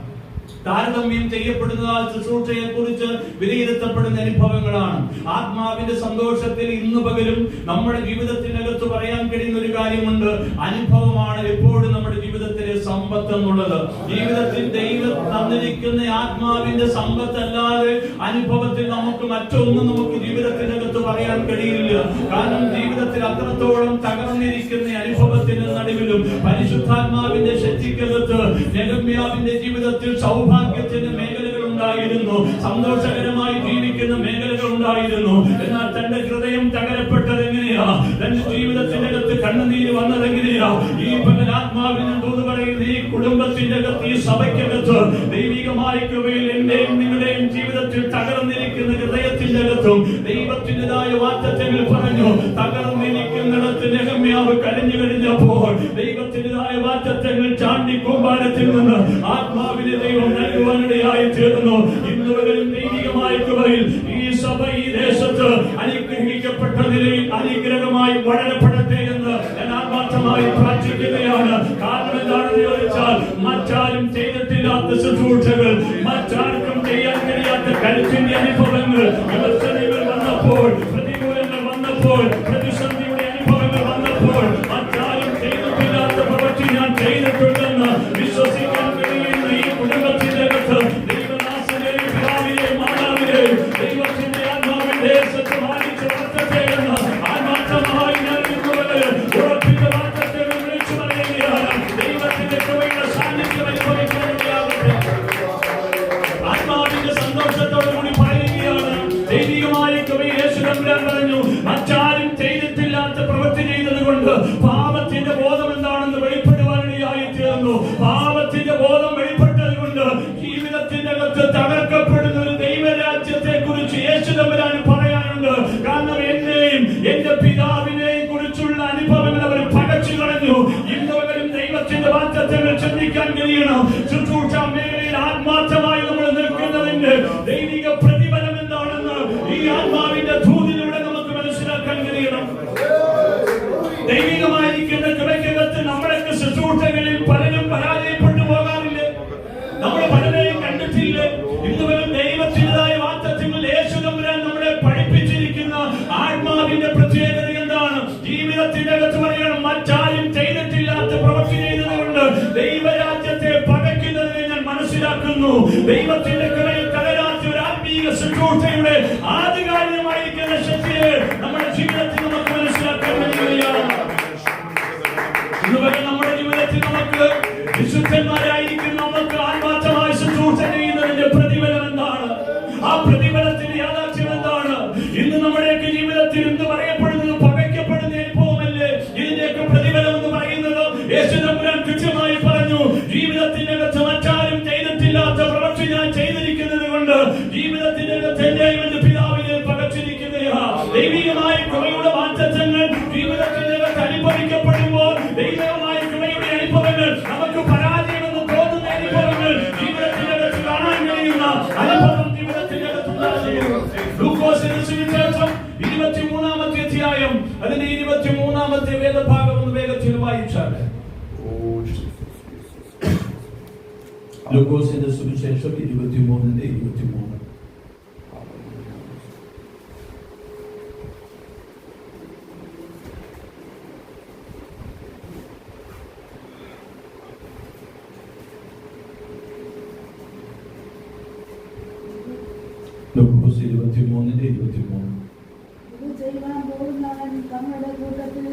S2: താരതമ്യം ചെയ്യപ്പെടുന്ന ശുശ്രൂഷയെ കുറിച്ച് വിലയിരുത്തപ്പെടുന്ന അനുഭവങ്ങളാണ്. ആത്മാവിന്റെ സന്തോഷത്തിൽ ഇന്ന് പകലും നമ്മുടെ ജീവിതത്തിനകത്ത് പറയാൻ കഴിയുന്ന ഒരു കാര്യമുണ്ട്. അനുഭവമാണ് എപ്പോഴും നമ്മുടെ ജീവിതത്തിലെ സമ്പത്ത് എന്നുള്ളത്. ജീവിതത്തിൽ ദൈവം തന്നിരിക്കുന്ന ആത്മാവിന്റെ സമ്പത്ത് അല്ലാതെ അനുഭവത്തിൽ നമുക്ക് മറ്റൊന്നും നമുക്ക് ജീവിതത്തിനകത്ത് പറയാൻ കഴിയില്ല. കാരണം ജീവിതത്തിൽ അത്രത്തോളം തകർന്നിരിക്കുന്ന അനുഭവത്തിന് നടുവിലും പരിശുദ്ധാത്മാവിന്റെ ശക്തിക്കകത്ത് നെഹമ്യാവിന്റെ ജീവിതത്തിൽ സൗഭാഗ്യത്തിന്റെ മേഖലകൾ ഉണ്ടായിരുന്നു, സന്തോഷകരമായി ജീവിക്കുന്ന മേഖലകൾ ഉണ്ടായിരുന്നു. എന്നാൽ തന്റെ ഹൃദയം തകരപ്പെട്ടത് എങ്ങനെയാ, തന്റെ ജീവിതത്തിന്റെ അകത്ത് കണ്ണുനീര് വന്നത് എങ്ങനെയാ? ഈ പകൽ ആത്മാവിന് ദൂത് പറയുന്ന ഈ കുടുംബത്തിന്റെ അകത്ത്, ഈ സഭയ്ക്കകത്ത് ദൈവികമായ കൃപയിൽ എന്റെയും നിങ്ങളുടെയും ജീവിതത്തിൽ തകർന്നിരിക്കുന്ന ഹൃദയത്തിന്റെ അകത്തും ദൈവത്തിൻ്റെതായ വാഗ്ദത്തങ്ങൾ പറഞ്ഞു. തകർന്നിരിക്കുന്നിടത്ത് നെഹമ്യാവ് കരഞ്ഞു കഴിഞ്ഞപ്പോൾ ദൈവത്തിൻ്റെതായ വാഗ്ദത്തങ്ങൾ ചാണ്ടി കൂമ്പാരത്തിൽ നിന്ന് ആത്മാവിനെ ദൈവം നൽകുവാനിടയായി തീർന്നു. ഇന്നുവരെയും ദൈവികമായ കൃപയിൽ ഈ സഭ ഈ ദേശത്ത് അനുഗ്രഹിക്കപ്പെട്ട നിലയിൽ അനുഗ്രഹമായി വളരപ്പെടട്ടെ എന്ന് ഞാൻ ആത്മാർത്ഥമായി പ്രാർത്ഥിക്കുകയാണ്. കാരണം എന്താണെന്ന് ചോദിച്ചാൽ മറ്റാരും ചെയ്തിട്ട് കഴിയാത്ത ശുശ്രൂഷകൾ, മറ്റാർക്കും ചെയ്യാൻ കഴിയാത്ത കരുത്തിന്റെ അനുഭവങ്ങൾ, വിമർശനങ്ങൾ വന്നപ്പോൾ, പ്രതികൂലങ്ങൾ വന്നപ്പോൾ, പ്രതിസന്ധിയുടെ അനുഭവങ്ങൾ വന്നപ്പോൾ, മറ്റാരും ചെയ്തിട്ടില്ലാത്ത പ്രവൃത്തി ഞാൻ ചെയ്തിട്ടുണ്ടെന്ന് വിശ്വസിക്കാൻ കഴിയുന്ന ഈ കുടുംബത്തിന്റെ അകത്ത് ദൈവദാസനെയും പിതാവിനെയും മാതാവിനെയും ദൈവത്തിന്റെ ആത്മാവിന്റെ സത്യമാനിച്ച് വർത്തത്തേന്ന് ആത്മാർത്ഥമായി ഞാൻ ഇന്നുവരെ ഉറപ്പിച്ച വാർത്തകൾ വിളിച്ചു പറയുകയാണ്. ദൈവത്തിന്റെ കൃപയുടെ സാന്നിധ്യം അനുഭവിക്കാനിടയാകട്ടെ. ആത്മാവിന്റെ സന്തോഷത്തോടു കൂടി പറയുകയാണ്, ദൈവികമായ കൃപയിൽ യേശു തമ്പുരാൻ പറഞ്ഞു, മറ്റാരും ചെയ്തിട്ടില്ലാത്ത പ്രവൃത്തി ചെയ്തത് കൊണ്ട് പാപത്തിന്റെ ബോധം എന്താണെന്ന് വെളിപ്പെടുവാനിടയായി തീർന്നു. പാപത്തിന്റെ ബോധം വെളിപ്പെട്ടത് കൊണ്ട് ജീവിതത്തിന്റെ അകത്ത് തകർക്കപ്പെടുന്ന ഒരു ദൈവരാജ്യത്തെ കുറിച്ച് യേശു തമ്പുരാൻ പറയാനുണ്ട്. കാരണം എന്നെയും എന്റെ പിതാവിനെയും കുറിച്ചുള്ള അനുഭവങ്ങൾ അവർ പകച്ചു കളഞ്ഞു. ഇന്നവരും ദൈവത്തിന്റെ വാഗ്ദത്തങ്ങൾ ചിന്തിക്കാൻ കഴിയണം. ശുശ്രൂഷ മേഖലയിൽ ആത്മാർത്ഥമായി നമ്മൾ നിൽക്കുന്നതിന്റെ ദൈവിക പ്രതിഫലം എന്താണെന്ന് ഈ ആത്മാവിന്റെ ധൂതിലൂടെ നമുക്ക് മനസ്സിലാക്കാൻ കഴിയണം. ദൈവികമായിരിക്കുന്ന കൃപയ്ക്കകത്ത് നമ്മളൊക്കെ ശുശ്രൂഷകളിൽ പലരും പരാജയപ്പെട്ടു പോകാറില്ലേ? നമ്മൾ പലരെയും കണ്ടിട്ടില്ലേ? ഇന്നുവരും ദൈവത്തിൻ്റെതായ വാഗ്ദത്തങ്ങൾ യേശു തമ്പുരാൻ നമ്മളെ പഠിപ്പിച്ചിരിക്കുന്ന ആത്മാവിന്റെ പ്രത്യേകത എന്താണ്? ജീവിതത്തിന്റെ അകത്ത് പറയണം, മറ്റാരും ചെയ്തിട്ടില്ലാത്ത പ്രവൃത്തി ചെയ്തതുകൊണ്ട് ദൈവരാജ്യത്തെ പകയ്ക്കുന്നതിനെ ഞാൻ മനസ്സിലാക്കുന്നു. ദൈവത്തിന്റെ കൃപയിൽ കലരാത്ത ഒരു ആത്മീയ ശുശ്രൂഷയുടെ ആധികാരികമായിരിക്കുന്ന ശക്തിയെ നമ്മുടെ ജീവിതത്തിൽ നമുക്ക് മനസ്സിലാക്കാൻ കഴിയുകയാണ്. ഇന്നുവരെ നമ്മുടെ ജീവിതത്തിൽ നമുക്ക് വിശുദ്ധന്മാരായിരിക്കും നമുക്ക് ആത്മാർത്ഥമായി ശുശ്രൂഷ ചെയ്യുന്നതിന്റെ പ്രതിഫലം എന്താണ്? ആ പ്രതിഫലത്തിന്റെ യാഥാർത്ഥ്യം എന്താണ്? ഇന്ന് നമ്മുടെയൊക്കെ ജീവിതത്തിൽ ഇന്ന് പറയപ്പെടുന്നത് പകയ്ക്കപ്പെടുന്ന അനുഭവമല്ലേ? ഇതിന്റെയൊക്കെ പ്രതിഫലം എന്ന് പറയുന്നത് യേശു തമ്പുരാൻ കൃത്യമായി പറഞ്ഞു, ജീവിതത്തിന്റെ അകത്ത് മറ്റാരും ചെയ്തിട്ടില്ലാത്ത പ്രവൃത്തി ഞാൻ ചെയ്തിരിക്കുന്നത് കൊണ്ട് ജീവിതത്തിന്റെ അകത്ത് എന്റെയും എന്റെ പിതാവിനെ പകച്ചിരിക്കുകയാ. ദൈവികമായ കൃപയുടെ വാഗ്ദത്തങ്ങൾ ജീവിതത്തിന്റെ അകത്ത് അനുഭവിക്കപ്പെടുമ്പോൾ ദൈവികമായ കൃപയുടെ അനുഭവങ്ങൾ നമുക്ക് പരാജയമെന്ന് തോന്നുന്ന അനുഭവങ്ങൾ ജീവിതത്തിന്റെ അകത്ത് കാണാൻ കഴിയുന്ന അനുഭവം ജീവിതത്തിന്റെ അകത്തുണ്ടാകുന്നു. ലൂക്കോസിന്റെ സുവിശേഷം 23-ാമത്തെ അധ്യായം അതിന്റെ 23-ാമത്തെ വേദഭാഗം ഒന്ന് വേഗത്തിൽ വായിച്ചാൽ. ലൂക്കോസിന്റെ സുവിശേഷം 23:23. ലൂക്കോസ് 23:23.
S4: ഇത് ചെയ്യാൻ പോകുന്നവൻ തങ്ങളുടെ കൂട്ടത്തിൽ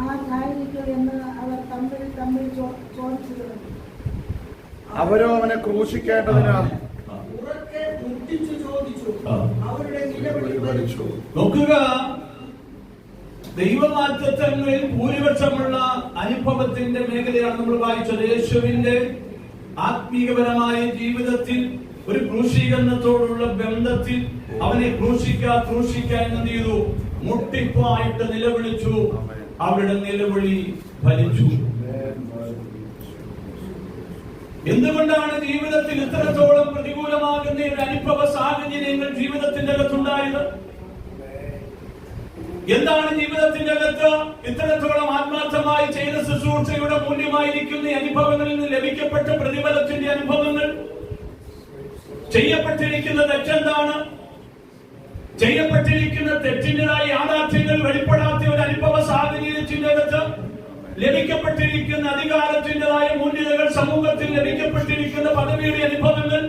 S4: ആരായിരിക്കും എന്ന് അവർ തമ്മിൽ ചോദിച്ചു തുടങ്ങി.
S5: അവരോ അവനെ ക്രൂശിക്കേണ്ടതിന്
S3: ഉറക്കെ മുട്ടിച്ചു ചോദിച്ചു. അവരുടെ നിലവിളി
S5: പരിപാലിച്ചു.
S2: നോക്കുക, ദൈവവാഗ്ദത്തങ്ങളിൽ ഭൂരിപക്ഷമുള്ള അനുഭവത്തിന്റെ മേഖലയാണ് നമ്മൾ വായിച്ചത്. യേശുവിന്റെ ആത്മീയപരമായ ജീവിതത്തിൽ ഒരു ക്രൂശീകരണത്തോടുള്ള ബന്ധത്തിൽ അവനെ ക്രൂശിക്ക എന്ത് ചെയ്തു? മുട്ടിപ്പായിട്ട് നിലവിളിച്ചു. അവരുടെ നിലവിളി ഫലിച്ചു. എന്തുകൊണ്ടാണ് ജീവിതത്തിൽ ഇത്രത്തോളം പ്രതികൂലമാകുന്ന ഒരു അനുഭവ സാഹചര്യങ്ങൾ ജീവിതത്തിന്റെ അകത്തുണ്ടായത്? എന്താണ് ജീവിതത്തിന്റെ അകത്ത് ഇത്രത്തോളം ആത്മാർത്ഥമായി ചെയ്ത ശുശ്രൂഷയുടെ മൂല്യമായിരിക്കുന്ന അനുഭവങ്ങളിൽ നിന്ന് ലഭിക്കപ്പെട്ട പ്രതിഫലത്തിന്റെ അനുഭവങ്ങൾ? ചെയ്യപ്പെട്ടിരിക്കുന്ന തെറ്റെന്താണ്? ചെയ്യപ്പെട്ടിരിക്കുന്ന തെറ്റിൻ്റെതായ യാഥാർത്ഥ്യങ്ങൾ വെളിപ്പെടാത്ത ഒരു അനുഭവ സാഹചര്യത്തിന്റെ അകത്ത് ലഭിക്കപ്പെട്ടിരിക്കുന്ന അധികാരത്തിൻ്റെതായ മൂല്യതകൾ, സമൂഹത്തിൽ ലഭിക്കപ്പെട്ടിരിക്കുന്ന പദവിയുടെ അനുഭവങ്ങൾ,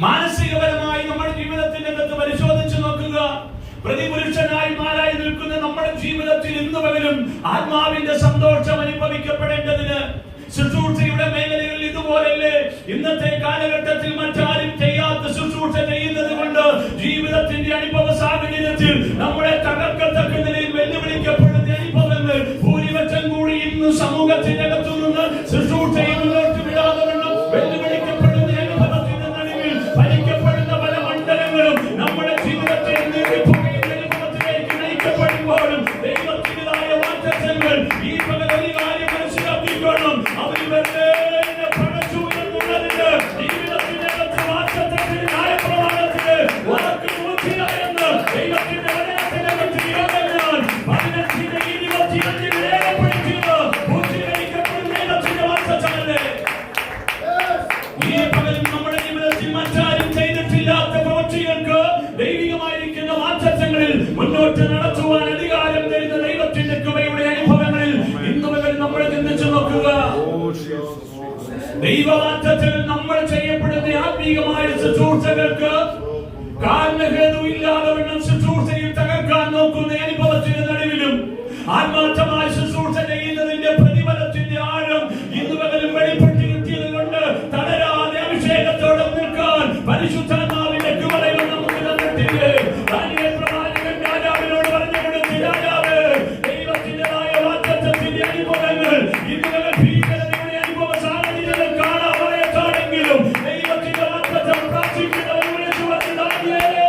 S2: മാനസികപരമായി നമ്മുടെ ജീവിതത്തിന്റെ അകത്ത് പരിശോധിച്ചു നോക്കുക. പ്രതിപുരുഷനായി നിൽക്കുന്ന നമ്മുടെ ജീവിതത്തിൽ ഇന്ന് പകലും ആത്മാവിന്റെ സന്തോഷം അനുഭവിക്കപ്പെടേണ്ടതിന് ശുശ്രൂഷയുടെ മേഖലകളിൽ ഇതുപോലല്ലേ ഇന്നത്തെ കാലഘട്ടത്തിൽ മറ്റാരും ചെയ്യാത്ത ശുശ്രൂഷ ചെയ്യുന്നത് കൊണ്ട് ജീവിതത്തിന്റെ അനുഭവ സാഹചര്യത്തിൽ നമ്മളെ തകർക്കത്തക്ക നിലയിൽ വെല്ലുവിളിക്കപ്പെടുന്ന അനുഭവങ്ങൾ ഭൂരിപക്ഷം കൂടി ഇന്ന് സമൂഹത്തിന്റെ അകത്തു നിന്ന് ശുശ്രൂഷയെ മുന്നോട്ട് വിടാതെ വെല്ലുവിളിക്കപ്പെടുന്ന അനുഭവത്തിന്റെ നടുവിൽ ഭരിക്കപ്പെടുന്ന പല മണ്ഡലങ്ങളും നമ്മുടെ ജീവിതത്തെ അനുഭവത്തിലേക്ക് നയിക്കപ്പെടുമ്പോഴും ദൈവത്തിൻ്റെതായ വാഗ്ദത്തങ്ങൾ ഈ പകൽ ഒരു കാര്യം മനസ്സിലാക്കിക്കൊള്ളും. അവർ വെറുതെ പകച്ചു എന്നുള്ളതിന് ജീവിതത്തിന്റെ അകത്ത് വാഗ്ദത്തത്തിന് ന്യായപ്രമാണത്തിന് വാക്ക് പൂർത്തിയായെന്ന് ദൈവത്തിന്റെ വചനത്തെ ദൈവവാക്യത്തിൽ നമ്മൾ ചെയ്യപ്പെടുന്ന ആത്മീയമായ ശുശ്രൂഷകൾക്ക് കാരണഹേതുവില്ലാതെ ശുശ്രൂഷയിൽ തകർക്കാൻ നോക്കുന്ന അനുഭവത്തിന്റെ നടുവിലും ആത്മാർത്ഥമായ ശുശ്രൂഷ ചെയ്യുന്നതിന്റെ പ്രതിഫലത്തിന്റെ ആഴം ഇന്ന് പകലും വെളിപ്പെട്ടിരുത്തിയത് കൊണ്ട് തളരാതെ അഭിഷേകത്തോടെ നിൽക്കാൻ പരിശുദ്ധാത്മാവിന്റെ കൃപയും നമുക്ക് തന്നിട്ടില്ലേ? ദാനിയേൽ പ്രവാചകൻ രാജാവിനോട് പറഞ്ഞു കൊടുത്തു, രാജാവ്, ദൈവത്തിന്റേതായ വാഗ്ദത്തത്തിന്റെ അനുഭവങ്ങൾ ഇന്ന് ഭീകരതയുടെ അനുഭവ സാഹചര്യങ്ങൾ കാണാമെങ്കിലും ദൈവത്തിന്റെ വാഗ്ദത്തം പ്രാർത്ഥിക്കുന്നവർ വിളിച്ചു വന്ന്, ദാനിയേലേ,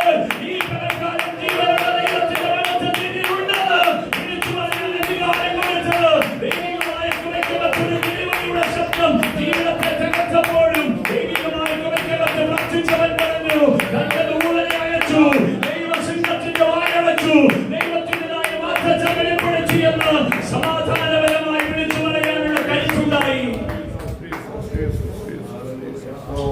S2: ഈ പകൽക്കാലം ജീവനുള്ള ദൈവത്തിന്റെ വാഗ്ദത്തത്തിന്റെ ഉണ്ടെന്ന് വിളിച്ചു പറഞ്ഞ അധികാരം കൊടുത്തത് ദൈവികമായ കുറയ്ക്കകത്തൊരു നിലവിളിയുടെ ശബ്ദം ജീവിതത്തെ തകർത്തപ്പോഴും ദൈവികമായ കുറയ്ക്കകത്ത് പ്രാർത്ഥിച്ചവൻ പറഞ്ഞു, തന്റെ ഊഴനെ അയച്ചു, ദൈവസിംഹത്തിന്റെ വായടച്ചു, ദൈവത്തിൻ്റെതായ വാഗ്ദത്തം വെളിപ്പെടുത്തിയെന്ന് സമാധാനപരമായി വിളിച്ചു പറയാനുള്ള കരുത്തുണ്ടായി.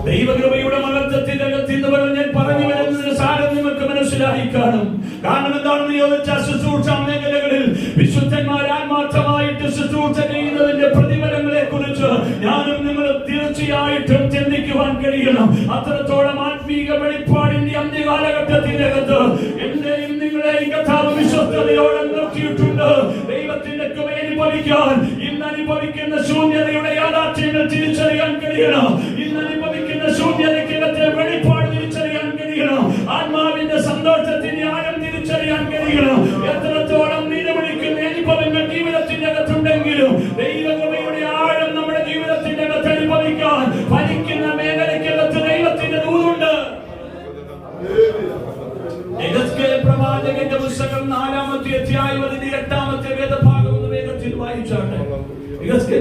S2: ദൈവകൃപയുടെ മഹത്വത്തിന്റെ അകത്ത് ഇന്ന് ഞാൻ പറഞ്ഞു വരുന്നതിന് സാരം നിങ്ങൾക്ക് മനസ്സിലായി കാണും. കാരണം എന്താണെന്ന് ചോദിച്ചാൽ ശുശ്രൂഷ മേഖലകളിൽ വിശുദ്ധന്മാർ ആത്മാർത്ഥമായിട്ട് ശുശ്രൂഷ ചെയ്യുന്നതിന്റെ പ്രതിഫലങ്ങളെ കുറിച്ച് ഞാനും നിങ്ങളും തീർച്ചയായിട്ടും ചിന്തിക്കുവാൻ കഴിയണം. അത്രത്തോളം ആത്മീക വെളിപ്പാടിന്റെ അന്ത്യകാലഘട്ടത്തിന്റെ അകത്ത് എന്റെയും നിങ്ങളെയും കർത്താവ് വിശ്വസ്തയോടെ നിർത്തിയിട്ടുണ്ട്. ദൈവത്തിന്റെ കൃപ അനുഭവിക്കാൻ ഇന്ന് അനുഭവിക്കുന്ന ശൂന്യതയുടെ യാഥാർത്ഥ്യങ്ങൾ തിരിച്ചറിയാൻ കഴിയണം. ഇന്ന് അനുഭവിക്കുന്ന ശൂന്യതയ്ക്കകത്തെ വെളിപ്പാട് തിരിച്ചറിയാൻ കഴിയണം. ആത്മാവിന്റെ സന്തോഷത്തിന്റെ ആഴം തിരിച്ചറിയാൻ കഴിയണം. എത്രത്തോളം നിലവിളിക്കുന്ന അനുഭവങ്ങൾ ജീവിതത്തിന്റെ അകത്തുണ്ടെങ്കിലും ദൈവകൃപയുടെ ആഴം നമ്മുടെ ജീവിതത്തിന്റെ അകത്ത് അനുഭവിക്കാൻ ഫലിക്കുന്ന മേഖലയ്ക്കകത്ത് ദൈവത്തിന്റെ ദൂതുണ്ട്. പ്രവാചകന്റെ പുസ്തകം 4-ാമത്തെ അധ്യായം 8-ാമത്തെ വേദഭാഗം ഒന്ന് വേഗത്തിൽ വായിച്ചാട്ടെ.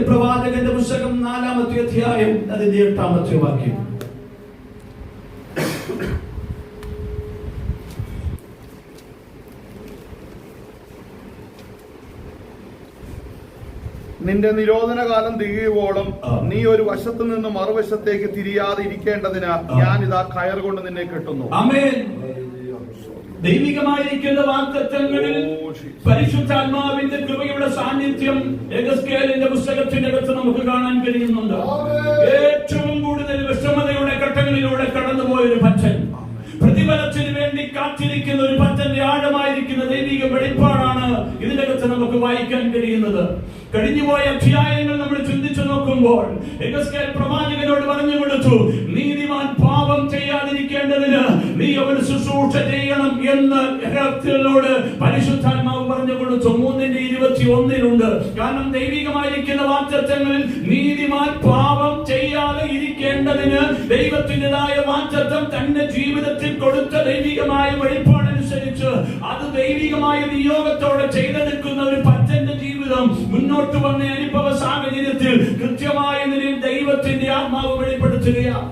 S2: പ്രവാചകന്റെ പുസ്തകം 4-ാമത്തെ അധ്യായം 8-ാമത്തെ വാക്യം.
S5: നിന്റെ നിരോധന കാലം തികയുവോളം നീ ഒരു വശത്തു നിന്ന് മറുവശത്തേക്ക് തിരിയാതെ ഇരിക്കേണ്ടതിന് ഞാൻ ഇതാ കയർ കൊണ്ട് നിന്നെ കെട്ടുന്നു.
S2: ആമേൻ. ദൈവികമായിരിക്കുന്ന വാഗ്ദത്തങ്ങളിൽ പരിശുദ്ധാത്മാവിന്റെ കൃപയുടെ സാന്നിധ്യം എഹെസ്കേലിന്റെ പുസ്തകത്തിന്റെ അകത്ത് നമുക്ക് കാണാൻ കഴിയുന്നുണ്ട്. ഏറ്റവും കൂടുതൽ വിഷമതയുടെ ഘട്ടങ്ങളിലൂടെ കടന്നുപോയൊരു ഭക്തൻ, പ്രതിഫലത്തിന് വേണ്ടി കാത്തിരിക്കുന്ന ഒരു ഭക്തന്റെ ആഴമായിരിക്കുന്ന ദൈവിക വെളിപ്പാടാണ് ഇതിനകത്ത് നമുക്ക് വായിക്കാൻ കഴിയുന്നത്. കഴിഞ്ഞുപോയ അധ്യായങ്ങൾ നമ്മൾ ചിന്തിച്ചു നോക്കുമ്പോൾ എഹെസ്കേൽ പ്രവാചകനോട് പറഞ്ഞു കൊടുത്തു, നീതിമാൻ പാപം ചെയ്യാതിരിക്കേണ്ടതിന് നീ അവന് ശുശ്രൂഷ ചെയ്യണം എന്ന് എഹെസ്കേലിനോട് പരിശുദ്ധാത്മാവ് പറഞ്ഞു കൊടുത്തു. 3:21 കാരണം ദൈവികമായിരിക്കുന്ന വാഗ്ദത്തങ്ങളിൽ നീതിമാൻ പാപം ചെയ്യാതെ ഇരിക്കേണ്ടതിന് ദൈവത്തിൻ്റെതായ വാഗ്ദത്തം തന്റെ ജീവിതത്തിൽ കൊടുത്ത ദൈവികമായ വെളിപ്പാടനുസരിച്ച് അത് ദൈവികമായ നിയോഗത്തോടെ ചെയ്തെടുക്കുന്ന ഒരു ഭക്തന്റെ ജീവിതം മുന്നോട്ട് വന്ന അനുഭവ സാഹചര്യത്തിൽ കൃത്യമായ നിലയിൽ ദൈവത്തിന്റെ ആത്മാവ് വെളിപ്പെടുത്തുകയാണ്.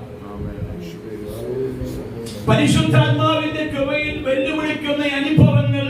S2: പരിശുദ്ധാത്മാവിന്റെ കൃപയിൽ വെല്ലുവിളിക്കുന്ന അനുഭവങ്ങൾ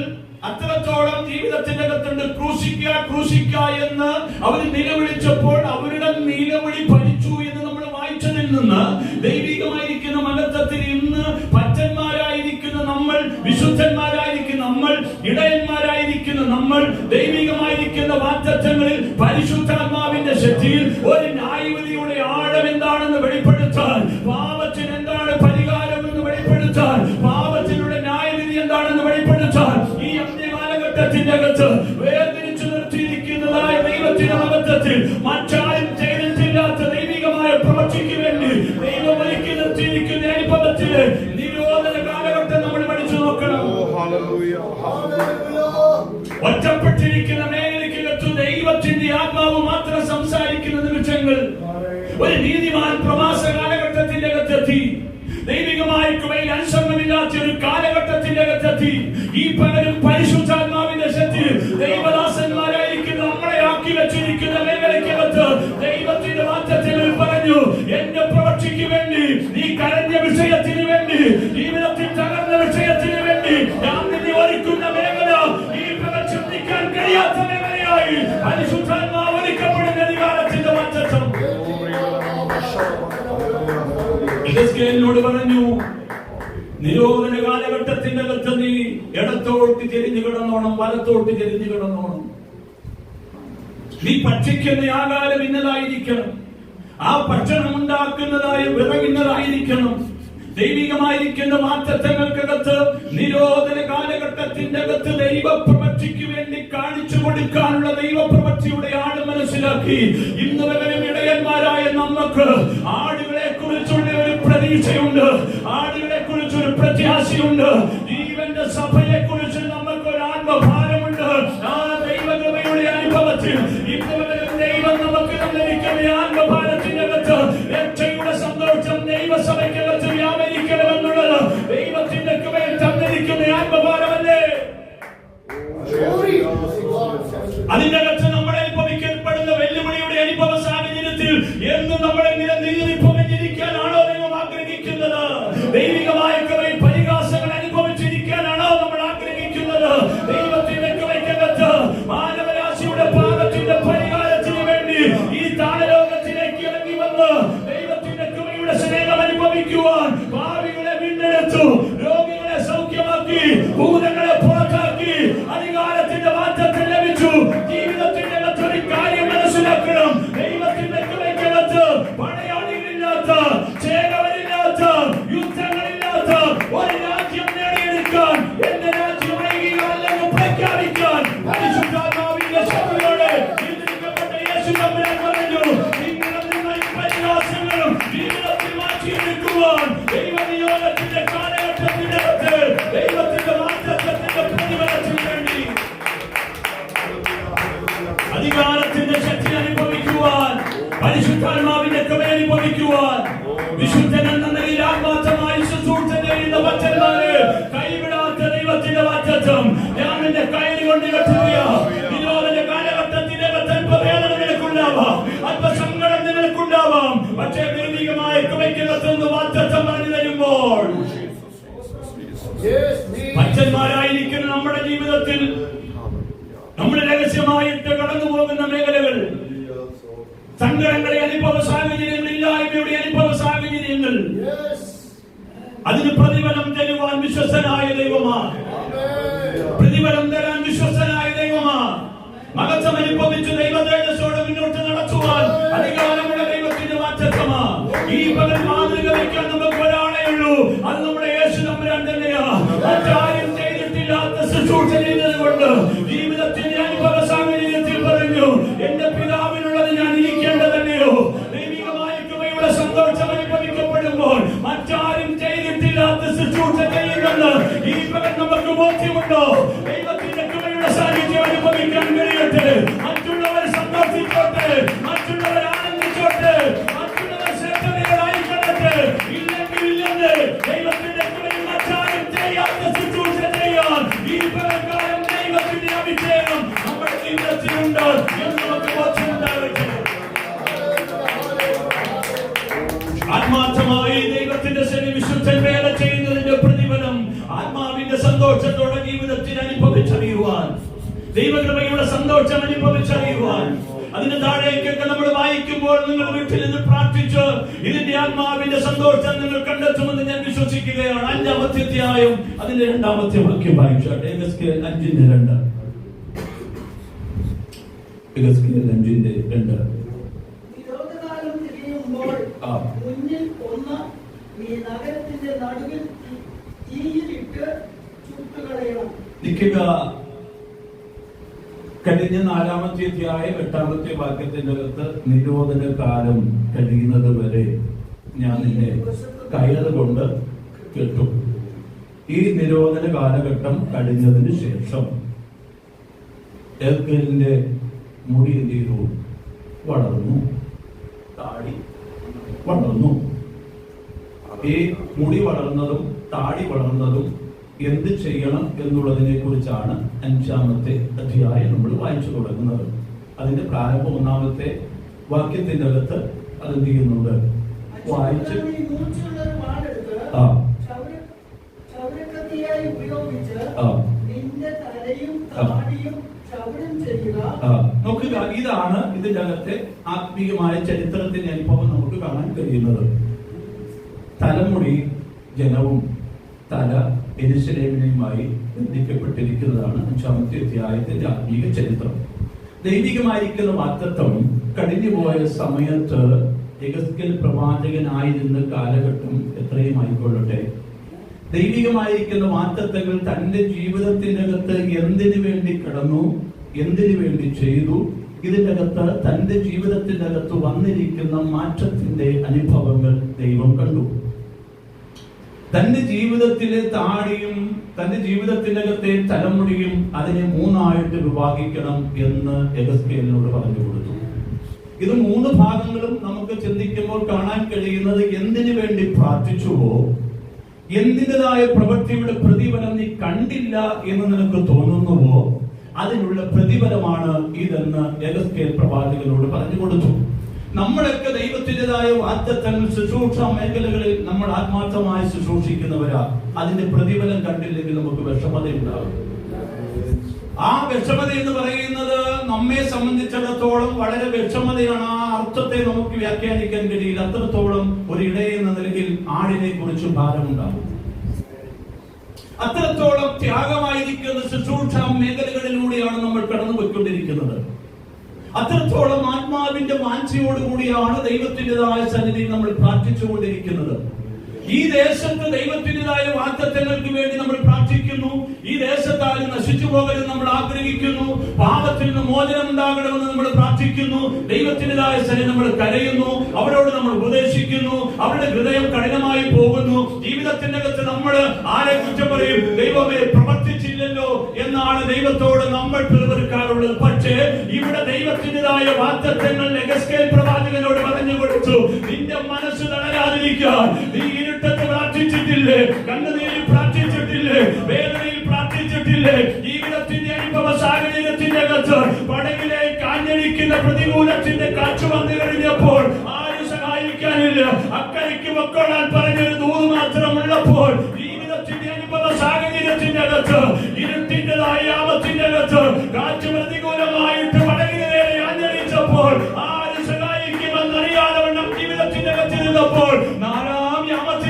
S2: അത്രത്തോളം ജീവിതത്തിന്റെ അകത്തുണ്ട്. ക്രൂശിക്ക ക്രൂശിക്ക എന്ന് അവർ നിലവിളിച്ചപ്പോൾ അവരുടെ നിലവിളി ഫലിച്ചു എന്ന് നമ്മൾ വായിച്ചതിൽ നിന്ന് ദൈവികമായിരിക്കുന്ന മഹത്വത്തിൽ ഇന്ന് ഭക്തന്മാരായിരിക്കുന്ന നമ്മൾ, വിശുദ്ധന്മാരായിരിക്കുന്ന നമ്മൾ, ഇടയന്മാരായിരിക്കുന്ന നമ്മൾ ദൈവികമായിരിക്കുന്ന വാഗ്ദത്തങ്ങളിൽ പരിശുദ്ധാത്മാവിന്റെ ശക്തിയിൽ ഒരു ന്യായവിധിയുടെ ആഴം എന്താണെന്ന് വെളിപ്പെടുത്താൻ, പാപത്തിന് എന്താണ് പരിഹാരം എന്ന് വെളിപ്പെടുത്താൻ, പാപത്തിനുള്ള ന്യായവിധി എന്താണെന്ന് വെളിപ്പെടുത്താൻ ഈ അന്ത്യകാലഘട്ടത്തിന്റെ അകത്ത് വേർതിരിച്ചു നിർത്തിയിരിക്കുന്നതായ ദൈവത്തിന്റെ മഹത്വത്തിൽ മറ്റാരും ചെയ്തിട്ടില്ലാത്ത ദൈവികമായ പ്രവൃത്തിക്ക് വേണ്ടി ദൈവം ഒരുക്കി നിർത്തിയിരിക്കുന്ന അനുഭവത്തില് നിരോധന കാലഘട്ടം നമ്മൾ പഠിച്ചു നോക്കണം. ഒറ്റപ്പെട്ടിരിക്കുന്ന മേഖലയ്ക്കകത്ത് ദൈവത്തിന്റെ ആത്മാവ് മാത്രം സംസാരിക്കുന്ന നിമിഷങ്ങൾ ഒരു നീതിമാൻ പ്രവാസ കാലഘട്ടത്തിന്റെ അകത്തെത്തി. ദൈവികമായ കൃപയിൽ അനുസരണമില്ലാത്ത ഒരു കാലഘട്ടത്തിന്റെ അകത്തെത്തി. ഈ പകരം പരിശുദ്ധാത്മാവിന്റെ ശക്തി ദൈവദാസന്മാരായിരിക്കുന്ന നമ്മളെ ആക്കി വെച്ചിരിക്കുന്ന മേഖലയ്ക്കകത്ത് ദൈവത്തിന്റെ വാഗ്ദത്തത്തിൽ പറഞ്ഞു, എന്റെ പ്രവൃത്തിക്ക് വേണ്ടി, നീ കരഞ്ഞ വിഷയത്തിന് വേണ്ടി, ജീവിതത്തിൽ തകർന്ന വിഷയത്തിന് വേണ്ടി ഞാൻ നിന്നെ ഒരുക്കുന്ന മേഖല ഈ ചിന്തിക്കാൻ കഴിയാത്ത മേഖലയായി പരിശുദ്ധാത്മാവ് ഒരുക്കപ്പെടുന്ന അധികാരത്തിന്റെ വാഗ്ദത്തം എഹെസ്കേലിനോട് പറഞ്ഞു, നിരോധന കാലഘട്ടത്തിന്റെ അകത്ത് നീ ഇടത്തോട്ട് ചെരിഞ്ഞു കിടന്നോണം, വലത്തോട്ട് ചെരിഞ്ഞു കിടന്നോണം. നീ ഭക്ഷിക്കുന്ന ആഹാരം ഇന്നതായിരിക്കണം. ആ ഭക്ഷണം ഉണ്ടാക്കുന്നതായ വിറകുന്നതായിരിക്കണം. ദൈവികമായിരിക്കുന്ന മാറ്റങ്ങൾക്കകത്ത് നിരോധന കാലഘട്ടത്തിന്റെ അകത്ത് ദൈവപ്രവൃത്തിക്ക് വേണ്ടി കാണിച്ചു കൊടുക്കാനുള്ള ദൈവപ്രവൃത്തിയുടെ ആട് മനസ്സിലാക്കി ഇന്ന് വരെ ഇടയന്മാരായ നമുക്ക് ആടുകളെ കുറിച്ചുള്ള ഒരു പ്രതീക്ഷയുണ്ട്, ആടുകളെ കുറിച്ചൊരു പ്രത്യാശയുണ്ട്, ജീവന്റെ സഭയെ കുറിച്ച് നമുക്കൊരു ആത്മഭാരമുണ്ട്. ആ ദൈവകൃപയുടെ അനുഭവത്തിൽ ഇന്ന് വരെ ദൈവം നമുക്ക് തന്നിരിക്കുന്ന ആത്മഭാരത്തിന്റെ അകത്ത് രക്ഷയുടെ സന്തോഷം ദൈവസഭയ്ക്കകത്ത് വ്യാപരിക്കണമെന്നുള്ളത് ദൈവത്തിന്റെ കൃപയിൽ തന്നിരിക്കുന്ന ആത്മഭാരമല്ലേ? അതിന്റെ അകത്ത് നമ്മളെ അനുഭവിക്കപ്പെടുന്ന വെല്ലുവിളിയുടെ അനുഭവ സാഹചര്യത്തിൽ എന്നും നമ്മളെ നീറിപ്പൊഴിഞ്ഞിരിക്കാനാണോ ദൈവം ആഗ്രഹിക്കുന്നത്? ദൈവികമായ കൃപയിൽ പരിഹാസങ്ങൾ അനുഭവിച്ചിരിക്കാനാണോ നമ്മൾ ആഗ്രഹിക്കുന്നത്? ദൈവത്തിന്റെ കൃപയ്ക്കകത്ത് മാനവരാശിയുടെ പാപത്തിന്റെ പരിഹാരത്തിന് വേണ്ടി ഈ താഴലോകത്തിലേക്ക് ഇറങ്ങി വന്ന് ദൈവത്തിന്റെ കൃപയുടെ സ്നേഹം അനുഭവിക്കുവാൻ പാപികളെ വീണ്ടെടുത്തു, രോഗികളെ സൗഖ്യമാക്കി, ഭൂതങ്ങളെ പുറത്താക്കി, അധികാരത്തിന്റെ മാറ്റത്തെ ലഭിച്ചു. ജീവിതത്തിന്റെ അകത്തൊരു കാര്യം മനസ്സിലാക്കണം, ദൈവത്തിന്റെ കൃപയ്ക്കകത്ത് പടയാളികളില്ലാത്ത, ചേകവരില്ലാത്ത, യുദ്ധങ്ങളില്ലാത്ത ഒരു രാജ്യം നേടിയെടുക്കാൻ, എന്റെ രാജ്യം ഐഹികമല്ലെന്ന് പ്രഖ്യാപിക്കാൻ പരിശുദ്ധാത്മാവിന്റെ ശക്തിയോടെ ജീവിക്കപ്പെട്ട യേശു തമ്പുരാൻ പറഞ്ഞു, പരിഹാസങ്ങളും ജീവിതത്തിൽ മാറ്റിയെടുക്കുവാൻ ദൈവനിയോഗത്തിന്റെ കാലഘട്ടത്തിന്റെ അകത്ത് ദൈവത്തിന്റെ മാറ്റത്തിന്റെ പ്രതിഫലത്തിന് വേണ്ടി അധികാരത്തിന്റെ ശക്തി അനുഭവിക്കുവാൻ, പരിശുദ്ധാത്മാവിന്റെ കൃപ അനുഭവിക്കുവാൻ, വിശുദ്ധൻ എന്ന നിലയിൽ ആത്മാർത്ഥമായി ശുശ്രൂഷ ചെയ്യുന്ന ഭക്തന്മാരെ കൈവിടാത്ത ദൈവത്തിന്റെ വാഗ്ദത്തം ഞാൻ എന്റെ കൈ കൊണ്ട് കെട്ടുക. നിരോധന കാലഘട്ടത്തിന്റെ അല്പവേദന നിനക്കുണ്ടാവാം, അല്പസങ്കടം നിനക്കുണ്ടാവാം, പക്ഷേ ദൈവികമായ കൃപയ്ക്കകത്തുനിന്ന് വാഗ്ദത്തം പറഞ്ഞു തരുമ്പോൾ ഭക്തന്മാരായിരിക്കുന്ന നമ്മുടെ ജീവിതത്തിൽ നമ്മുടെ രഹസ്യമായിട്ട് കടന്നു പോകുന്ന മേഖലകൾ, സങ്കടങ്ങളെ അനുഭവ സാഹചര്യങ്ങൾ, ഇല്ലായ്മയുടെ അനുഭവ സാഹചര്യങ്ങൾ, അതിന് പ്രതിഫലം തരുവാൻ വിശ്വസ്തനായ ദൈവമാണ്. പ്രതിഫലം തരാൻ വിശ്വസ്തനായ ദൈവമാണ്. മഹത്വം അനുഭവിച്ച് ദൈവ തേജസ്സോടെ മുന്നോട്ട് നടത്തുവാൻ അധികാരമുള്ള ദൈവത്തിന്റെ വാഗ്ദത്തമാണ്. ഈ പകൽ മാതൃക വയ്ക്കാൻ നമുക്ക് ഒരാളേ ഉള്ളൂ, അത് നമ്മുടെ യേശു തമ്പുരാൻ തന്നെയാണ്. മറ്റാരും ചെയ്തിട്ടില്ലാത്ത ശുശ്രൂഷ ചെയ്തത് കൊണ്ട് ജീവിതത്തിന്റെ അനുഭവ സാഹചര്യത്തിൽ പറഞ്ഞു, എന്റെ പിതാവിനുള്ളത് ഞാൻ ഇരിക്കേണ്ടതല്ലയോ? ദൈവികമായ കൃപയുടെ സന്തോഷം അനുഭവിക്കപ്പെടുമ്പോൾ മറ്റാരും ചെയ്തിട്ടില്ലാത്ത ശുശ്രൂഷ ചെയ്യുന്നത് ഈ പകൽ നമുക്ക് ബോധ്യമുണ്ടോ? ദൈവത്തിന്റെ കൃപയുടെ സാന്നിധ്യം അനുഭവിക്കാൻ കഴിയട്ടെ. മറ്റുള്ളവർ സന്തോഷിച്ചോട്ടെ, മറ്റുള്ളവർ ആനന്ദിച്ചോട്ടെ, മറ്റുള്ളവർ ശ്രദ്ധകളായി കടട്ടെ. ഇല്ലെങ്കിൽ ഇല്ലെന്ന് ദൈവത്തിന്റെ കൃപയിൽ മറ്റാരും ചെയ്യാത്ത ശുശ്രൂഷ ചെയ്യാൻ ഈ പകൽക്കാലം ദൈവത്തിന്റെ അഭിഷേകം നമ്മുടെ ജീവിതത്തിലുണ്ട് എന്ന് നമുക്ക് ബോധ്യമുണ്ടാകട്ടെ. ആത്മാർത്ഥമായി ദൈവത്തിന്റെ ശരി വിശുദ്ധൻ വേല ചെയ്യുന്നതിന്റെ പ്രതിഫലം ആത്മാവിന്റെ സന്തോഷത്തോടെ ജീവിതത്തിൽ അനുഭവിച്ചറിയുവാൻ, ദൈവകൃപയുടെ സന്തോഷം അനുഭവിച്ചറിയുവാൻ, അതിന്റെ താഴേക്കൊക്കെ നമ്മൾ വായിക്കുമ്പോൾ നിങ്ങൾ വീട്ടിൽ നിന്ന് പ്രാർത്ഥിച്ച് ഇതിന്റെ ആത്മാവിന്റെ സന്തോഷം നിങ്ങൾ കണ്ടെത്തുമെന്ന് ഞാൻ വിശ്വസിക്കുകയാണ്. 5-ാമത്തെ അധ്യായം അതിന്റെ 2-ാമത്തെ വാക്യം വായിച്ചാട്ടെ. എഗസ്കേൽ 5:2. എഗസ്കേൽ 5:2.
S3: നിരോധകാലം തിരിയുമ്പോൾ മുന്നിൽ ഒന്ന് ഈ നഗരത്തിന്റെ നടുവിൽ തീയിലിട്ട് ചുട്ടുകളയണം.
S2: നിൽക്കുക. കഴിഞ്ഞ 4-ാമത്തെ അധ്യായം 8-ാമത്തെ വാക്യത്തിന്റെ അകത്ത് നിരോധന കാലം കഴിയുന്നത് വരെ ഞാൻ നിന്നെ കയറ് കൊണ്ട് കെട്ടും. ഈ നിരോധന കാലഘട്ടം കഴിഞ്ഞതിന് ശേഷം എസ്കേലിന്റെ മുടി എന്ത് ചെയ്തു? വളർന്നു, താടി വളർന്നു. ഈ മുടി വളർന്നതും താടി വളർന്നതും എന്ത് ചെയ്യണം എന്നുള്ളതിനെ കുറിച്ചാണ് 5-ാമത്തെ അധ്യായം നമ്മൾ വായിച്ചു തുടങ്ങുന്നത്. അതിന്റെ പ്രാരംഭം 1-ാമത്തെ വാക്യത്തിന്റെ അകത്ത് അതെന്ത് ചെയ്യുന്നുണ്ട്? വായിച്ച് നോക്കുക. ഇതാണ് ഇതിന്റെ അകത്തെ ആത്മീയമായ ചരിത്രത്തിന്റെ അനുഭവം നമുക്ക് കാണാൻ കഴിയുന്നത്. തലമുടി ജനവും തല യെരൂശലേമിനുമായി ബന്ധിക്കപ്പെട്ടിരിക്കുന്നതാണ് 5-ാമത്തെ അധ്യായത്തിന്റെ ആത്മീയ ചരിത്രം. ദൈവികമായിരിക്കുന്ന വാഗ്ദത്തം കഴിഞ്ഞുപോയ സമയത്ത് യെഹെസ്കേൽ പ്രവാചകനായിരുന്ന കാലഘട്ടം എത്രയും ആയിക്കൊള്ളട്ടെ, ദൈവികമായിരിക്കുന്ന വാഗ്ദത്തങ്ങൾ തന്റെ ജീവിതത്തിന്റെ അകത്ത് എന്തിനു വേണ്ടി കടന്നു, എന്തിനു വേണ്ടി ചെയ്തു, ഇതിന്റെ അകത്ത് തന്റെ ജീവിതത്തിന്റെ അകത്ത് വന്നിരിക്കുന്ന മാറ്റത്തിന്റെ അനുഭവങ്ങൾ ദൈവം കണ്ടു. തന്റെ ജീവിതത്തിലെ താടിയും തന്റെ ജീവിതത്തിന്റെ അകത്തെ തലമുടിയും അതിനെ 3 വിഭാഗിക്കണം എന്ന് യെഹെസ്കേലിനോട് പറഞ്ഞു കൊടുത്തു. ഇത് 3 ഭാഗങ്ങളും നമുക്ക് ചിന്തിക്കുമ്പോൾ കാണാൻ കഴിയുന്നത്, എന്തിനു വേണ്ടി പ്രാർത്ഥിച്ചുവോ, എന്തിൻ്റെതായ പ്രവൃത്തിയുടെ പ്രതിഫലം നീ കണ്ടില്ല എന്ന് നിനക്ക് തോന്നുന്നുവോ, അതിനുള്ള പ്രതിഫലമാണ് ഇതെന്ന് യെഹെസ്കേൽ പ്രവാചകനോട് പറഞ്ഞു കൊടുത്തു. നമ്മളൊക്കെ ദൈവത്തിൻ്റെതായ വാഗ്ദത്തങ്ങൾ ശുശ്രൂഷ മേഖലകളിൽ നമ്മൾ ആത്മാർത്ഥമായി ശുശ്രൂഷിക്കുന്നവരാ. അതിന്റെ പ്രതിഫലം കണ്ടില്ലെങ്കിൽ നമുക്ക് വിഷമതയുണ്ടാകും. ആ വിഷമത എന്ന് പറയുന്നത് നമ്മെ സംബന്ധിച്ചിടത്തോളം വളരെ വിഷമതയാണ്. ആ അർത്ഥത്തെ നമുക്ക് വ്യാഖ്യാനിക്കാൻ കഴിയില്ല. അത്രത്തോളം ഒരു ഇടയ എന്ന നിലയിൽ ആടിനെ കുറിച്ച് ഭാരമുണ്ടാകും. അത്രത്തോളം ത്യാഗമായിരിക്കുന്ന ശുശ്രൂഷ മേഖലകളിലൂടെയാണ് നമ്മൾ കടന്നുപോയിക്കൊണ്ടിരിക്കുന്നത്. അത്രത്തോളം ആത്മാവിന്റെ വാഞ്ചയോടുകൂടിയാണ് ദൈവത്തിൻ്റെതായ സന്നിധിയിൽ നമ്മൾ പ്രാർത്ഥിച്ചുകൊണ്ടിരിക്കുന്നത്. ഈ ദേശത്ത് ദൈവത്തിൻ്റെതായ വാഗ്ദത്തങ്ങൾക്ക് വേണ്ടി നമ്മൾ പ്രാർത്ഥിക്കുന്നു. ഈ ദേശത്താൽ നശിച്ചു പോകരുത് നമ്മൾ ആഗ്രഹിക്കുന്നു. പാപത്തിൽ നിന്ന് മോചനം ഉണ്ടാകണമെന്ന് നമ്മൾ പ്രാർത്ഥിക്കുന്നു. ദൈവത്തിൻ്റെതായ സന്നിധി നമ്മൾ കരയുന്നു. അവരോട് നമ്മൾ ഉപദേശിക്കുന്നു. അവരുടെ ഹൃദയം കഠിനമായി പോകുന്നു. ജീവിതത്തിന്റെ അകത്ത് നമ്മൾ ആരെ കുറ്റം പറയും? ദൈവമേ, പ്രവർത്തിച്ചില്ലല്ലോ എന്നാണ് ദൈവത്തോട് നമ്മൾ പിറുപിറുക്കാറുള്ളത്. പക്ഷേ ഇവിടെ ദൈവത്തിൻ്റെതായ വാഗ്ദത്തങ്ങൾ യെഹെസ്കേൽ പ്രവാചകനോട് പറഞ്ഞു കൊടുത്തു. നിന്റെ മനസ്സ് തളരാതിരിക്കാൻ നീ ഇരുട്ടത്ത് പ്രാർത്ഥിച്ചിട്ടില്ലേ? കണ്ണുനീരിൽ പ്രാർത്ഥിച്ചിട്ടില്ലേ? വേദനയിൽ പ്രാർത്ഥിച്ചിട്ടില്ലേ? ജീവിതത്തിന്റെ അനുഭവ സാഹചര്യത്തിന്റെ അകത്ത് പടകിലെ കാഞ്ഞടിക്കുന്ന പ്രതികൂലത്തിന്റെ കാറ്റ് വന്നു കഴിഞ്ഞപ്പോൾ ആരും സഹായിക്കാനില്ല. അക്കരയ്ക്ക് പൊക്കോളാൻ പറഞ്ഞൊരു ദൂത് മാത്രമുള്ളപ്പോൾ ജീവിതത്തിന്റെ അനുഭവ സാഹചര്യത്തിന്റെ അകത്ത് ഇരുട്ടിന്റെതായ ആപത്തിന്റെ അകത്ത് കാറ്റ് പ്രതികൂലമായിട്ട് പടകിന് നേരെ ആഞ്ഞടിച്ചപ്പോൾ ആരും സഹായിക്കുമെന്നറിയാതെ വണ്ണം ജീവിതത്തിന്റെ അകത്ത് നിന്നപ്പോൾ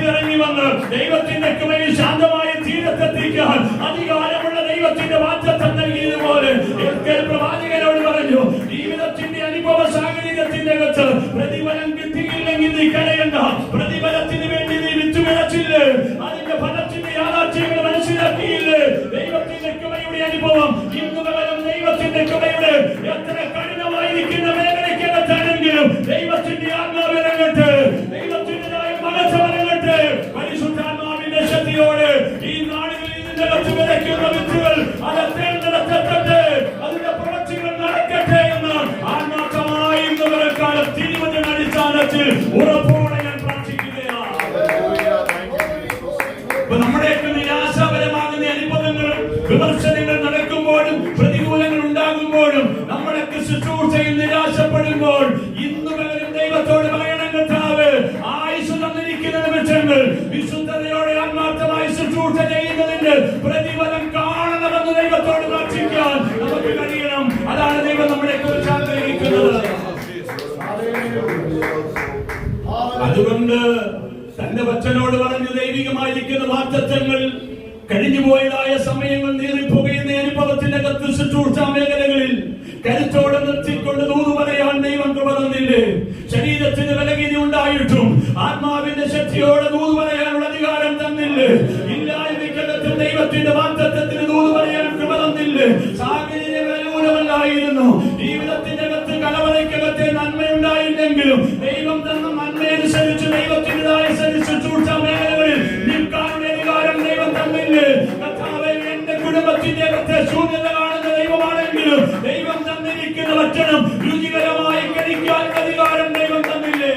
S2: ഇറങ്ങി വന്ന് ദൈവത്തിന്റെ കൃപയിൽ ശാന്തമായ തീരത്തെത്തിക്കാൻ അധികാരമുള്ള ദൈവത്തിന്റെ വാഗ്ദത്തം നൽകിയതുപോലെ യെഹെസ്കേൽ പ്രവാചകനോട് പറഞ്ഞു, ജീവിതത്തിന്റെ അനുഭവ സാഹചര്യത്തിന്റെ അകത്ത് പ്രതിഫലം കിട്ടിയില്ലെങ്കിൽ നീ കരയണ്ട. പ്രതിഫലത്തിന് വേണ്ടി നീ വിത്തുവിളച്ചില്ലേ? അതിന്റെ ഫലത്തിന്റെ യാഥാർത്ഥ്യങ്ങൾ മനസ്സിലാക്കിയില്ലേ? ദൈവത്തിന്റെ കൃപയുടെ അനുഭവം ഇന്ന് പകരം ദൈവത്തിന്റെ കൃപയുടെ എത്ര കഠിനമായിരിക്കുന്ന മേഖലയ്ക്കകത്താണെങ്കിലും ദൈവത്തിന്റെ ആത്മാവ് ഇറങ്ങട്ടെ. ദൈവത്തിൻ്റെതായ മനസ്സ് ഇറങ്ങട്ടെ. പരിശുദ്ധാത്മാവിന്റെ ശക്തിയോടെ ഈ നാടുകളിൽ നിന്റെ വിതയ്ക്കുന്ന വിത്തുകൾ അത് തേർന്നെടുക്കട്ടെ. അതിന്റെ പ്രവൃത്തികൾ നടക്കട്ടെ എന്ന് ആത്മാർത്ഥമായി ഇന്ന് കാലം തിരുവചന അടിസ്ഥാനത്തിൽ ഉറപ്പോടെ ഞാൻ പ്രാർത്ഥിക്കുകയാണ്. നമ്മുടെയൊക്കെ നിരാശാപരമാകുന്ന അനുഭവങ്ങളും വിമർശനങ്ങൾ നടക്കുമ്പോഴും പ്രതികൂലങ്ങൾ ഉണ്ടാകുമ്പോഴും നമ്മളൊക്കെ ശുശ്രൂഷയിൽ നിരാശപ്പെടുമ്പോൾ ഇന്ന് പകരം ദൈവത്തോട് പറയണം, കർത്താവേ, ആയുസ് തന്നിരിക്കുന്ന നിമിഷങ്ങൾ വിശുദ്ധതയോടെ ആത്മാർത്ഥമായി ശുശ്രൂഷ ചെയ്യുന്നതിന്റെ പ്രതിഫലം കാണണമെന്ന് ദൈവത്തോട് പ്രാർത്ഥിക്കാൻ നമുക്ക് കഴിയണം. അതാണ് ദൈവം നമ്മളെ കുറിച്ച് ആഗ്രഹിക്കുന്നത്. അതുകൊണ്ട് തന്റെ വചനോട് പറഞ്ഞു, ദൈവികമായിരിക്കുന്ന വാഗ്ദത്തങ്ങൾ കഴിഞ്ഞുപോയതായ സമയങ്ങൾ നീറിപ്പോകുന്ന അനുഭവത്തിന്റെ അകത്ത് ശുശ്രൂഷ മേഖലകളിൽ കരുത്തോടെ നിർത്തിക്കൊണ്ട് ദൂത് പറയാൻ ദൈവം കൃപ തന്നില്ലേ? ശരീരത്തിന് ബലഹീനത ഉണ്ടായിട്ടും ആത്മാവിന്റെ ശക്തിയോടെ ദൂത് പറയാനുള്ള അധികാരം തന്നില്ലേ? ഇല്ലായ്മയ്ക്കകത്ത് ദൈവത്തിന്റെ വാഗ്ദത്തത്തിന് ദൂത് പറയാൻ കൃപ തന്നില്ലേ? സാഹചര്യങ്ങൾ അനുകൂലമല്ലായിരുന്നു. ജീവിതത്തിന്റെ അകത്ത് കലവറയ്ക്കകത്തെ നന്മയുണ്ടായില്ലെങ്കിലും ദൈവം തന്ന നന്മയനുസരിച്ച് ദൈവത്തിൻ്റെതായ ശുശ്രൂഷ മേഖലകളിൽ നിൽക്കാനുള്ള അധികാരം ദൈവം തന്നില്ലേ? കർത്താവേ, എന്റെ കുടുംബത്തിന്റെ അകത്തെ ശൂന്യത കാണുന്ന ദൈവമാണെങ്കിലും ദൈവം തന്നിരിക്കുന്ന ഭക്ഷണം രുചികരമായി കഴിക്കാനുള്ള അധികാരം ദൈവം തന്നില്ലേ?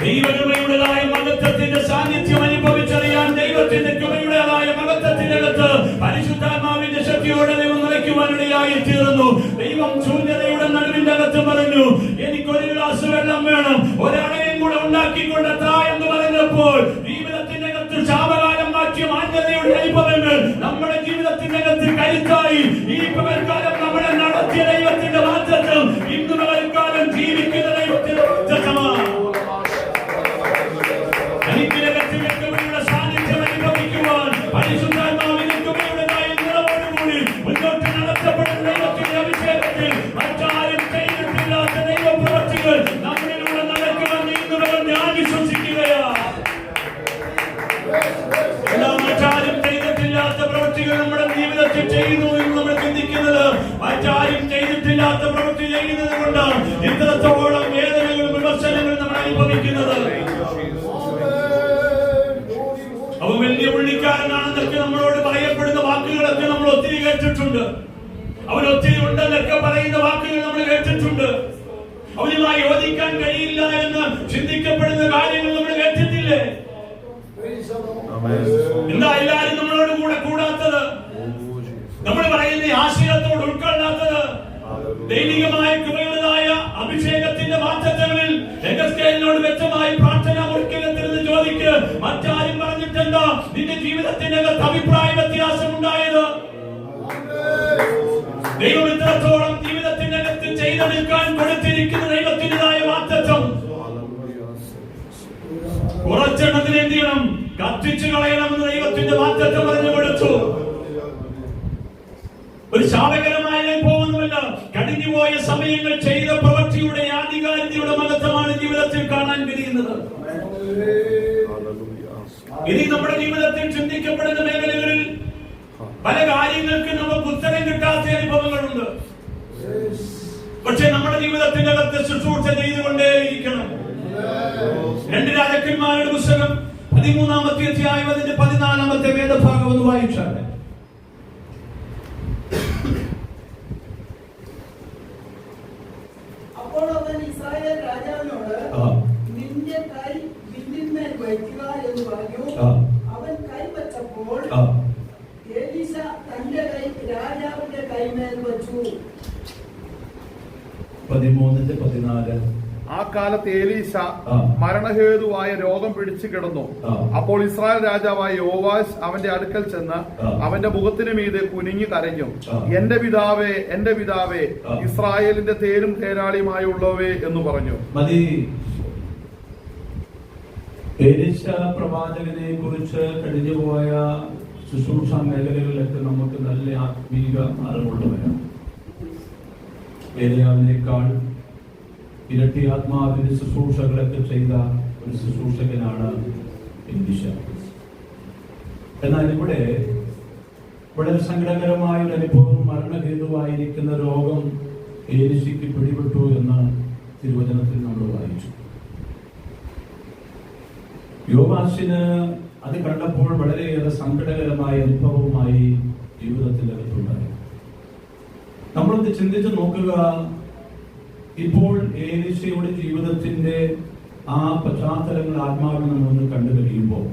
S2: ദൈവകൃപയുടേതായ മഹത്വത്തിന്റെ സാന്നിധ്യം അനുഭവിച്ചറിയാൻ ദൈവത്തിന്റെ കൃപയുടേതായ മഹത്വത്തിനകത്ത് പരിശുദ്ധാത്മാവിന്റെ ശക്തിയോടെ ദൈവം നിറയ്ക്കുവാനിടയായി തീർന്നു. ദൈവം ശൂന്യതയുടെ നടുവിന്റെ അകത്ത് പറഞ്ഞു, എനിക്കൊരു ഗ്ലാസ് വെള്ളം വേണം, ഒരടയും കൂടെ ഉണ്ടാക്കിക്കൊണ്ട് താ എന്ന് പറഞ്ഞപ്പോൾ ജീവിതത്തിന്റെ അകത്ത് ശാപകാലം മാറ്റിയ മാന്യതയുടെ അനുഭവങ്ങൾ നമ്മുടെ ജീവിതത്തിന്റെ അകത്ത് കരുത്തായി. ഈ പകൽക്കാലം നമ്മളെ നടത്തിയ ദൈവത്തിന്റെ വാഗ്ദത്തം ഇന്ന് പകൽക്കാലം ജീവിക്കുന്ന ദൈവത്തിന്റെ വാഗ്ദത്തമാണ്. സാന്നിധ്യം അനുഭവിക്കുവാൻ പരിശുദ്ധാത്മാവിന്റെ കൃപയുടേതായ നിറവോടുകൂടി മുന്നോട്ട് നടത്തപ്പെടുന്ന ദൈവത്തിന്റെ അഭിഷേകത്തിൽ മറ്റാരും ചെയ്തിട്ടില്ലാത്ത ദൈവം പ്രവൃത്തികൾ നമ്മുടെ ജീവിതത്തിൽ ചെയ്യുന്നു എന്ന് നമ്മൾ ചിന്തിക്കുന്നത് മറ്റാരും ചെയ്തിട്ടില്ലാത്ത പ്രവൃത്തി ചെയ്യുന്നത് കൊണ്ട് ഇത്രത്തോളം വേദനകളും വിമർശനങ്ങളും നമ്മൾ അനുഭവിക്കുന്നത്. അവൻ വലിയ പുള്ളിക്കാരനാണെന്നൊക്കെ നമ്മളോട് പറയപ്പെടുന്ന വാക്കുകളൊക്കെ നമ്മൾ ഒത്തിരി കേട്ടിട്ടുണ്ട്. അവൻ ഒത്തിരി ഉണ്ടെന്നൊക്കെ പറയുന്ന വാക്കുകൾ നമ്മൾ കേട്ടിട്ടുണ്ട്. അവനുമായി യോജിക്കാൻ കഴിയില്ല എന്ന് ചിന്തിക്കപ്പെടുന്ന കാര്യങ്ങൾ നമ്മൾ കേട്ടിട്ടില്ലേ? എന്താ എല്ലാരും നമ്മളോട് കൂടെ കൂടാത്തത്? നമ്മൾ പറയുന്ന ആശയത്തോട് ഉൾക്കൊള്ളാത്തത്? ദൈവികമായ കൃപയുള്ളതായ അഭിഷേകത്തിന്റെ വാഗ്ദത്തങ്ങളിൽ എഗസ്കേലിനോട് വ്യക്തമായി പ്രാർത്ഥന മുറിക്കകത്തിരുന്ന് ചോദിക്ക്, മറ്റാരും പറഞ്ഞിട്ടെന്താ നിന്റെ ജീവിതത്തിന്റെ അഭിപ്രായ വ്യത്യാസം ഉണ്ടായത്? ദൈവം ഇത്രത്തോളം ജീവിതത്തിന്റെ അകത്ത് ചെയ്തെടുക്കാൻ കൊടുത്തിരിക്കുന്ന ദൈവത്തിൻ്റെതായ വാഗ്ദത്തം കുറച്ചെണ്ണത്തിന് എന്ത് ചെയ്യണം? കത്തിച്ചു കളയണമെന്ന് ദൈവത്തിന്റെ വാഗ്ദത്തം പറഞ്ഞു കൊടുത്തു. ഒരു ശാപകരമായ അനുഭവമൊന്നുമല്ല. കഴിഞ്ഞുപോയ സമയങ്ങൾ ചെയ്ത പ്രവൃത്തിയുടെ ആധികാരികതയുടെ മഹത്വമാണ് ജീവിതത്തിൽ കാണാൻ കഴിയുന്നത്. ഇനി നമ്മുടെ ജീവിതത്തിൽ ചിന്തിക്കപ്പെടുന്ന മേഖലകളിൽ പല കാര്യങ്ങൾക്ക് നമുക്ക് ഉത്തരം കിട്ടാത്ത അനുഭവങ്ങളുണ്ട്. പക്ഷെ നമ്മുടെ ജീവിതത്തിന്റെ അകത്ത് ശുശ്രൂഷ ചെയ്തുകൊണ്ടേയിരിക്കണം. 2 രാജാക്കന്മാരുടെ പുസ്തകം 13-ാമത്തെ അധ്യായം അതിന്റെ 14-ാമത്തെ വേദഭാഗം ഒന്ന് വായിച്ചാൽ.
S3: അപ്പോൾ അവൻ ഇസ്രായേൽ രാജാവിനോട് നിന്റെ കൈ വില്ലിന്മേൽ വയ്ക്കുക എന്ന് പറഞ്ഞു. അവൻ കൈ വച്ചപ്പോൾ എലീശ തന്റെ കൈ രാജാവിന്റെ കൈമേൽ വച്ചു.
S2: 13-14.
S5: ആ കാലത്ത് എലീശ മരണഹേതുവായ രോഗം പിടിച്ചു കിടന്നു. അപ്പോൾ ഇസ്രായേൽ രാജാവായ യോവാശ് അവന്റെ അടുക്കൽ ചെന്ന് അവന്റെ മുഖത്തിന് മീതെ കുനിഞ്ഞു കരഞ്ഞു, എന്റെ പിതാവേ, എന്റെ പിതാവേ, ഇസ്രായേലിന്റെ തേരും തേരാളിയുമായുള്ളവേ എന്ന് പറഞ്ഞു.
S2: മതി. എലീശ പ്രവാചകനെ കുറിച്ച് കഴിഞ്ഞുപോയ ശുശ്രൂഷ മേഖലകളിലൊക്കെ നമുക്ക് നല്ല ആത്മീക അറിവുള്ളവരാണ്. ഏലിയാവിനേക്കാൾ ഇരട്ടി ആത്മാവിന്റെ ശുശ്രൂഷകളൊക്കെ ചെയ്ത ഒരു ശുശ്രൂഷകനാണ് എലീശ. എന്നാൽ ഇവിടെ വളരെ സങ്കടകരമായ ഒരു അനുഭവം, മരണഹേതുവായിരിക്കുന്ന രോഗം എലീശയ്ക്ക് പിടിപെട്ടു എന്ന് തിരുവചനത്തിൽ നമ്മൾ വായിച്ചു. യോവാശിന് അത് കണ്ടപ്പോൾ വളരെയേറെ സങ്കടകരമായ അനുഭവമായി ജീവിതത്തിന്റെ അകത്തുണ്ടായി. നമ്മളൊന്ന് ചിന്തിച്ച് നോക്കുക. ഇപ്പോൾ എലീശയുടെ ജീവിതത്തിന്റെ ആ പശ്ചാത്തലങ്ങൾ ആത്മാവിൽ നമ്മളൊന്ന് കണ്ടു കഴിയുമ്പോൾ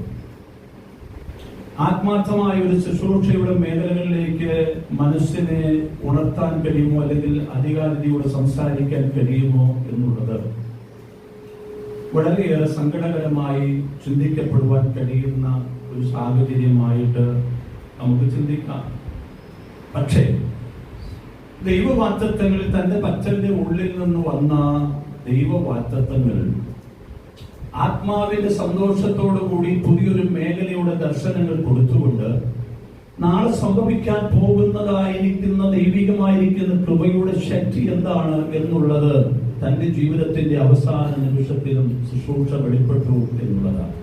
S2: ആത്മാർത്ഥമായ ഒരു ശുശ്രൂഷയുടെ മേഖലകളിലേക്ക് മനസ്സിനെ ഉണർത്താൻ കഴിയുമോ, അല്ലെങ്കിൽ അധികാരിയോട് സംസാരിക്കാൻ കഴിയുമോ എന്നുള്ളത് വളരെയേറെ സങ്കടകരമായി ചിന്തിക്കപ്പെടുവാൻ കഴിയുന്ന ഒരു സാഹചര്യമായിട്ട് നമുക്ക് ചിന്തിക്കാം. പക്ഷേ ദൈവവാഗ്ദത്തങ്ങളിൽ തന്റെ പച്ചന്റെ ഉള്ളിൽ നിന്ന് വന്ന ദൈവവാഗ്ദത്തങ്ങൾ ആത്മാവിന്റെ സന്തോഷത്തോടു കൂടി പുതിയൊരു മേഖലയുടെ ദർശനങ്ങൾ കൊടുത്തുകൊണ്ട് നാളെ സംഭവിക്കാൻ പോകുന്നതായിരിക്കുന്ന ദൈവികമായിരിക്കുന്ന കൃപയുടെ ശക്തി എന്താണ് എന്നുള്ളത് തന്റെ ജീവിതത്തിന്റെ അവസാന നിമിഷത്തിലും ശുശ്രൂഷ വെളിപ്പെട്ടു എന്നുള്ളതാണ്.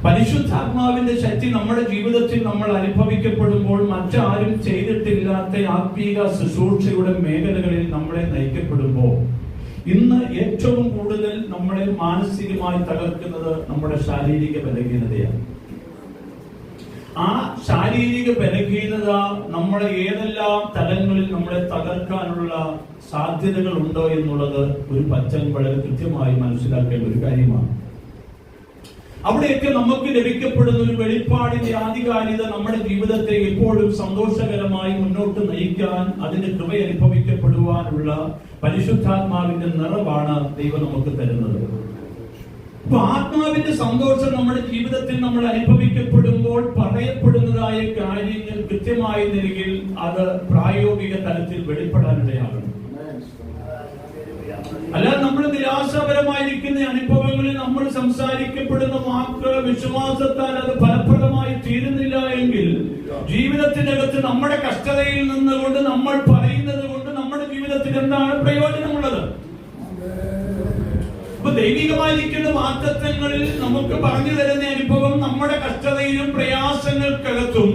S2: പരിശുദ്ധാത്മാവിന്റെ ശക്തി നമ്മുടെ ജീവിതത്തിൽ നമ്മൾ അനുഭവിക്കപ്പെടുമ്പോൾ മറ്റാരും ചെയ്തിട്ടില്ലാത്ത ആത്മീക ശുശ്രൂഷയുടെ മേഖലകളിൽ നമ്മളെ നയിക്കപ്പെടുമ്പോൾ ഇന്ന് ഏറ്റവും കൂടുതൽ നമ്മളെ മാനസികമായി തകർക്കുന്നത് നമ്മുടെ ശാരീരിക ബലഹീനതയാണ്. ആ ശാരീരിക ബലഹീനത നമ്മളെ ഏതെല്ലാം തലങ്ങളിൽ നമ്മളെ തകർക്കാനുള്ള സാധ്യതകൾ ഉണ്ടോ എന്നുള്ളത് ഒരു പച്ചൻ വളരെ കൃത്യമായി മനസ്സിലാക്കേണ്ട ഒരു കാര്യമാണ്. അവിടെയൊക്കെ നമുക്ക് ലഭിക്കപ്പെടുന്ന ഒരു വെളിപ്പാടിന്റെ ആധികാരികത നമ്മുടെ ജീവിതത്തെ എപ്പോഴും സന്തോഷകരമായി മുന്നോട്ട് നയിക്കാൻ, അതിന്റെ കൃപ അനുഭവിക്കപ്പെടുവാനുള്ള പരിശുദ്ധാത്മാവിന്റെ നിറവാണ് ദൈവം നമുക്ക് തരുന്നത്. അപ്പൊ ആത്മാവിന്റെ സന്തോഷം നമ്മുടെ ജീവിതത്തിൽ നമ്മൾ അനുഭവിക്കപ്പെടുമ്പോൾ പറയപ്പെടുന്നതായ കാര്യങ്ങൾ കൃത്യമായ നിലയിൽ അത് പ്രായോഗിക തലത്തിൽ വെളിപ്പെടാനിടയാകണം. അല്ലാതെ നമ്മൾ നിരാശാപരമായിരിക്കുന്ന അനുഭവങ്ങളിൽ നമ്മൾ സംസാരിക്കപ്പെടുന്ന വാക്കുകൾ വിശ്വാസത്താൽ അത് ഫലപ്രദമായി തീരുന്നില്ല എങ്കിൽ ജീവിതത്തിനകത്ത് നമ്മുടെ കഷ്ടതയിൽ നിന്നുകൊണ്ട് നമ്മൾ പറയുന്നത് കൊണ്ട് നമ്മുടെ ജീവിതത്തിൽ എന്താണ് പ്രയോജനമുള്ളത്? അപ്പൊ ദൈവികമായിരിക്കുന്ന വാഗ്ദത്തങ്ങളിൽ നമുക്ക് പറഞ്ഞു തരുന്ന അനുഭവം നമ്മുടെ കഷ്ടതയിലും പ്രയാസങ്ങൾക്കകത്തും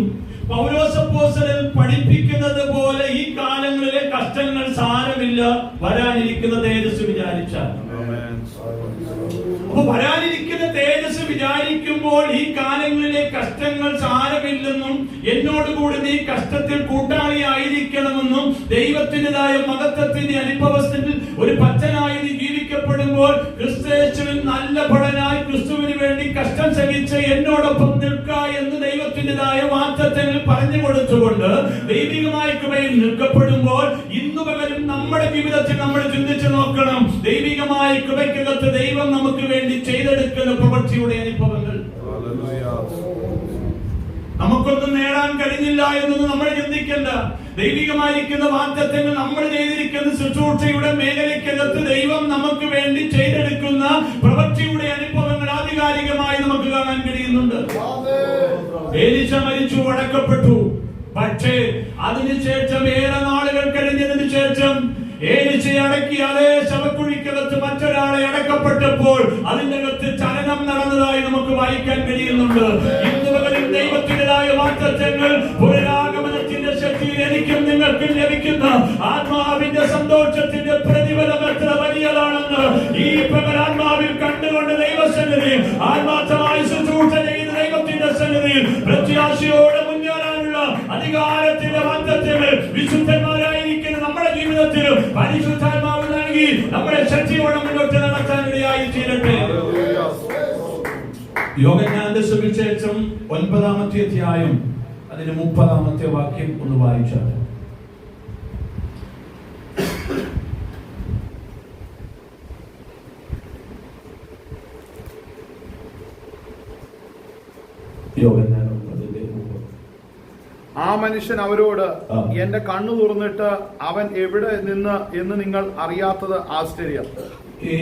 S2: പൗലോസ് അപ്പോസ്തലൻ പഠിപ്പിക്കുന്നത് പോലെ ഈ കാലങ്ങളിലെ കഷ്ടങ്ങൾ സാരമില്ല, വരാനിരിക്കുന്ന തേജസ് വിചാരിച്ചാൽ. അപ്പൊ വരാനിരിക്കുന്ന തേജസ് വിചാരിക്കുമ്പോൾ ഈ കാലങ്ങളിലെ കഷ്ടങ്ങൾ സാരമില്ലെന്നും എന്നോടുകൂടി നീ കഷ്ടത്തിൽ കൂട്ടാളിയായിരിക്കണമെന്നും ദൈവത്തിൻ്റെതായ മഹത്വത്തിന്റെ അനുഭവത്തിൽ ഒരു പച്ചനായി നീ ജീവിക്കപ്പെടുമ്പോൾ ക്രിസ്തുയേശുവിൽ നല്ല ഭടനായി ക്രിസ്തുവിന് വേണ്ടി കഷ്ടം സഹിച്ച് എന്നോടൊപ്പം നിൽക്ക എന്ന് ദൈവത്തിൻ്റെതായ വാഗ്ദത്തങ്ങൾ പറഞ്ഞു കൊടുത്തുകൊണ്ട് ദൈവികമായ കൃപയിൽ നിൽക്കപ്പെടുമ്പോൾ ഇന്നു പകലും നമ്മുടെ ജീവിതത്തിൽ നമ്മൾ ചിന്തിച്ചു നോക്കണം. ദൈവികമായ കൃപയ്ക്കകത്ത് ദൈവം നമുക്ക് വേണ്ടി ചെയ്തെടുക്കുന്ന പ്രവൃത്തിയുടെ അനുഭവങ്ങൾ നമുക്കൊന്നും നേടാൻ കഴിഞ്ഞില്ല എന്നൊന്നും നമ്മൾ ചിന്തിക്കേണ്ട. ദൈവികമായിരിക്കുന്ന വാഗ്ദത്തങ്ങൾ നമ്മൾ ചെയ്തിരിക്കുന്ന ശുശ്രൂഷയുടെ മേഖലയ്ക്കകത്ത് ദൈവം നമുക്ക് വേണ്ടി ചെയ്തെടുക്കുന്ന പ്രവൃത്തിയുടെ അനുഭവങ്ങൾ ആധികാരികമായി നമുക്ക് കാണാൻ കഴിയുന്നുണ്ട്. എലീശ മരിച്ചു, അടക്കപ്പെട്ടു. പക്ഷേ അതിനുശേഷം ഏറെ നാളുകൾ കഴിഞ്ഞതിന് ശേഷം എലീശയെ അടക്കി അതേ ശവക്കുഴിക്കകത്ത് മറ്റൊരാളെ അടക്കപ്പെട്ടപ്പോൾ അതിന്റെ അകത്ത് ചലനം നടന്നതായി നമുക്ക് വായിക്കാൻ കഴിയുന്നുണ്ട്. ഇന്നുവരെയും ദൈവത്തിൻ്റെതായ വാഗ്ദത്തങ്ങൾ പുനരാഗമനത്തിന്റെ ശക്തിയിൽ എനിക്കും നിങ്ങൾക്കും ലഭിക്കുന്ന ആത്മാവിന്റെ സന്തോഷത്തിന്റെ പ്രതിഫലം എത്ര വലിയതാണെന്ന് ഈ പകരാത്മാവിൽ കണ്ടുകൊണ്ട് ദൈവസന്നിധി ആത്മാർത്ഥമായി ശുശ്രൂഷ ചെയ്ത ദൈവത്തിന്റെ സന്നിധിയിൽ പ്രത്യാശയോടെ മുന്നേറാനുള്ള അധികാരത്തിന്റെ വാഗ്ദത്തങ്ങൾ വിശുദ്ധന്മാരായിരിക്കുന്ന നമ്മുടെ ജീവിതത്തിൽ പരിശുദ്ധാത്മാവ് നൽകി നമ്മളെ ശക്തിയോടെ മുന്നോട്ട് നടത്താനിടയായി തീരട്ടെ. യോഹന്നാന്റെ സുവിശേഷം 9-ാമത്തെ അധ്യായം അതിന് 30-ാമത്തെ വാക്യം ഒന്ന് വായിച്ചാൽ.
S5: ആ മനുഷ്യൻ അവരോട്, എന്റെ കണ്ണു തുറന്നിട്ട് അവൻ എവിടെ നിന്ന് എന്ന് നിങ്ങൾ അറിയാത്തത് ആശ്ചര്യം.
S2: ഈ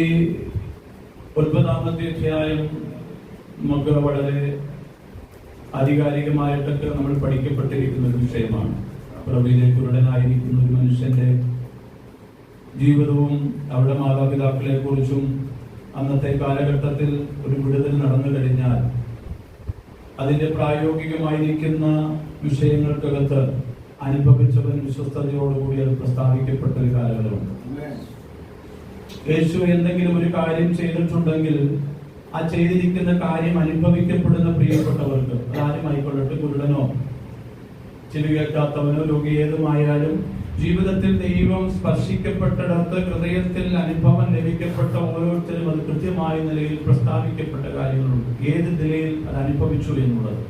S2: 9-ാമത്തെ അധ്യായം നമുക്ക് വളരെ ആധികാരികമായിട്ടൊക്കെ നമ്മൾ പഠിക്കപ്പെട്ടിരിക്കുന്ന ഒരു വിഷയമാണ്. പ്രഭുവിലെ കുരുടനായിരിക്കുന്ന ഒരു മനുഷ്യന്റെ ജീവിതവും അവരുടെ മാതാപിതാക്കളെ കുറിച്ചും അന്നത്തെ കാലഘട്ടത്തിൽ ഒരു വിടുതൽ നടന്നു കഴിഞ്ഞാൽ അതിന്റെ പ്രായോഗികമായിരിക്കുന്ന വിഷയങ്ങൾക്കകത്ത് അനുഭവിച്ചവൻ വിശ്വസ്തയോടുകൂടി അത് പ്രസ്താവിക്കപ്പെട്ട ഒരു കാലഘട്ടമുണ്ട്. യേശു എന്തെങ്കിലും ഒരു കാര്യം ചെയ്തിട്ടുണ്ടെങ്കിൽ ആ ചെയ്തിരിക്കുന്ന കാര്യം അനുഭവിക്കപ്പെടുന്ന പ്രിയപ്പെട്ടവർക്ക്, ആരുമായിക്കൊള്ളട്ടെ, കുരുടനോ ചെവി കേൾക്കാത്തവനോ രോഗി ഏതുമായാലും ജീവിതത്തിൽ ദൈവം സ്പർശിക്കപ്പെട്ടിടത്ത് ഹൃദയത്തിൽ അനുഭവം ലഭിക്കപ്പെട്ട ഓരോരുത്തരും അത് കൃത്യമായ നിലയിൽ പ്രസ്താവിക്കപ്പെട്ട കാര്യങ്ങളുണ്ട്. ഏത് നിലയിൽ അത് അനുഭവിച്ചു എന്നുള്ളത്.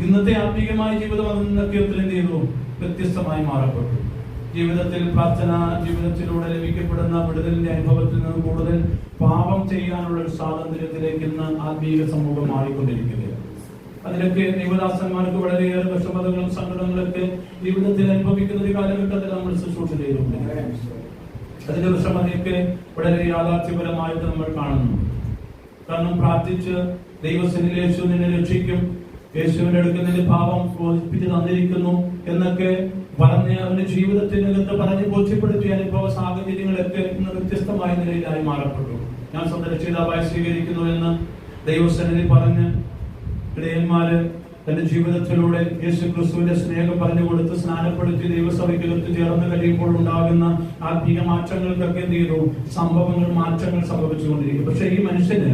S2: ഇന്നത്തെ ആത്മീയമായ ജീവിതം അതിനൊക്കെ എന്ത് ചെയ്തു? വ്യത്യസ്തമായി മാറപ്പെട്ടു. ജീവിതത്തിൽ പ്രാർത്ഥന ജീവിതത്തിലൂടെ ലഭിക്കപ്പെടുന്ന വിടുതലിന്റെ അനുഭവത്തിൽ നിന്ന് കൂടുതൽ പാപം ചെയ്യാനുള്ള ഒരു സ്വാതന്ത്ര്യത്തിലേക്ക് ഇന്ന് ആത്മീയ സമൂഹം മാറിക്കൊണ്ടിരിക്കുകയാണ്. അതിലൊക്കെ ദൈവദാസന്മാർക്ക് വളരെയേറെ വിഷമതകളും സങ്കടങ്ങളൊക്കെ ജീവിതത്തിൽ അനുഭവിക്കുന്ന ഒരു കാലഘട്ടത്തിൽ നമ്മൾ ശുശ്രൂഷ ചെയ്തുകൊണ്ടിരിക്കുകയാണ്. അതിന്റെ വിഷമതയൊക്കെ വളരെ യാഥാർത്ഥ്യപരമായിട്ട് നമ്മൾ കാണുന്നു. കാരണം പ്രാർത്ഥിച്ച് ദൈവസന്നിധിയിൽ യേശു നിന്നെ രക്ഷിക്കും, യേശുവിന്റെ അടുക്കൽ നിന്റെ പാപം ബോധിപ്പിച്ച് തന്നിരിക്കുന്നു എന്നൊക്കെ പറഞ്ഞ് അവന്റെ ജീവിതത്തിനകത്ത് പറഞ്ഞ് ബോധ്യപ്പെടുത്തിയ അനുഭവ സാഹചര്യങ്ങളൊക്കെ ഇന്ന് വ്യത്യസ്തമായ നിലയിലായി മാറപ്പെട്ടു. ഞാൻ സ്വന്തം രക്ഷിതാവായി സ്വീകരിക്കുന്നു എന്ന് ദൈവസന്നിധി പറഞ്ഞ് ഇടയന്മാര് തന്റെ ജീവിതത്തിലൂടെ യേശു ക്രിസ്തുവിന്റെ സ്നേഹം പറഞ്ഞു കൊടുത്ത് സ്നാനപ്പെടുത്തി ദൈവസഭയ്ക്കകത്ത് ചേർന്ന് കഴിയുമ്പോൾ ഉണ്ടാകുന്ന ആത്മീയ മാറ്റങ്ങൾക്കൊക്കെ എന്ത് ചെയ്തു? മാറ്റങ്ങൾ സംഭവിച്ചുകൊണ്ടിരിക്കും. പക്ഷെ ഈ മനുഷ്യന്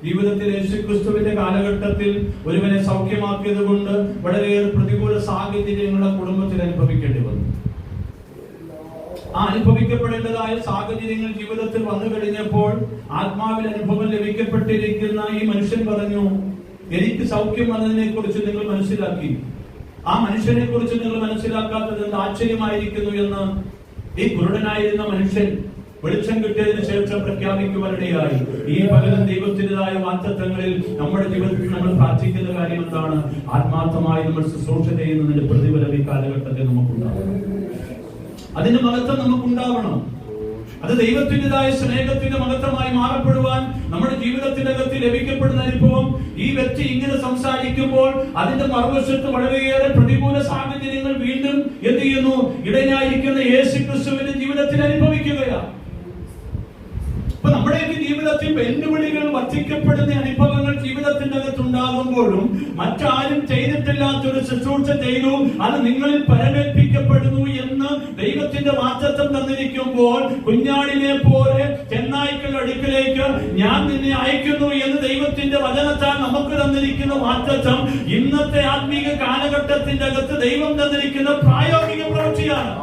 S2: ജീവിതത്തിൽ യേശു ക്രിസ്തുവിന്റെ കാലഘട്ടത്തിൽ ഒരുവനെ സൗഖ്യമാക്കിയത് കൊണ്ട് വളരെയേറെ പ്രതികൂല സാഹചര്യങ്ങളുടെ കുടുംബത്തിൽ അനുഭവിക്കേണ്ടി വന്നു. ആ അനുഭവിക്കപ്പെടേണ്ടതായ സാഹചര്യങ്ങൾ ജീവിതത്തിൽ വന്നു കഴിഞ്ഞപ്പോൾ ആത്മാവിൽ അനുഭവം ലഭിക്കപ്പെട്ടിരിക്കുന്ന ഈ മനുഷ്യൻ പറഞ്ഞു, എനിക്ക് സൗഖ്യം വന്നതിനെ കുറിച്ച് നിങ്ങൾ മനസ്സിലാക്കി, ആ മനുഷ്യനെ കുറിച്ച് നിങ്ങൾ മനസ്സിലാക്കാത്തത് എന്ത് ആശ്ചര്യമായിരിക്കുന്നു എന്ന് ഈ കുരുടനായിരുന്ന മനുഷ്യൻ വെളിച്ചം കിട്ടിയതിനു ശേഷം പ്രഖ്യാപിക്കുവാനിടയായി. ഈ പകരം ദൈവത്തിൻ്റെതായ വാഗ്ദത്തങ്ങളിൽ നമ്മുടെ ജീവിതത്തിൽ നമ്മൾ പ്രാർത്ഥിക്കുന്ന കാര്യം എന്താണ്? ആത്മാർത്ഥമായി നമ്മൾ ശുശ്രൂഷ ചെയ്യുന്നതിന്റെ പ്രതിഫലം ഈ കാലഘട്ടത്തിൽ നമുക്കുണ്ടാവണം. അതിന്റെ മഹത്വം നമുക്കുണ്ടാവണം. അത് ദൈവത്തിൻ്റെതായ സ്നേഹത്തിന്റെ മഹത്വമായി മാറപ്പെടുവാൻ നമ്മുടെ ജീവിതത്തിനകത്ത് ലഭിക്കപ്പെടുന്ന അനുഭവം. ഈ വ്യക്തി ഇങ്ങനെ സംസാരിക്കുമ്പോൾ അതിന്റെ മറുവശത്ത് വളരെയേറെ പ്രതികൂല സാഹചര്യങ്ങൾ വീണ്ടും എന്ത് ചെയ്യുന്നു? ഇടനായിരിക്കുന്ന യേശു ക്രിസ്തുവിന്റെ ജീവിതത്തിൽ അനുഭവിക്കുകയാണ്. ജീവിതത്തിൽ വെല്ലുവിളികൾ വർദ്ധിക്കപ്പെടുന്ന അനുഭവങ്ങൾ ജീവിതത്തിന്റെ അകത്തുണ്ടാകുമ്പോഴും മറ്റാരും ചെയ്തിട്ടില്ലാത്തൊരു ശുശ്രൂഷ ചെയ്തു, അത് നിങ്ങളിൽ പരമേൽപ്പിക്കപ്പെടുന്നു എന്ന് ദൈവത്തിന്റെ വാഗ്ദത്തം തന്നിരിക്കുമ്പോൾ, കുഞ്ഞാടിനെ പോലെ ചെന്നായ്ക്കളുടെ അടുക്കിലേക്ക് ഞാൻ നിന്നെ അയക്കുന്നു എന്ന് ദൈവത്തിന്റെ വചനത്താൽ നമുക്ക് തന്നിരിക്കുന്ന വാഗ്ദത്തം ഇന്നത്തെ ആത്മീക കാലഘട്ടത്തിന്റെ അകത്ത് ദൈവം തന്നിരിക്കുന്ന പ്രായോഗിക പ്രവൃത്തിയാണ്.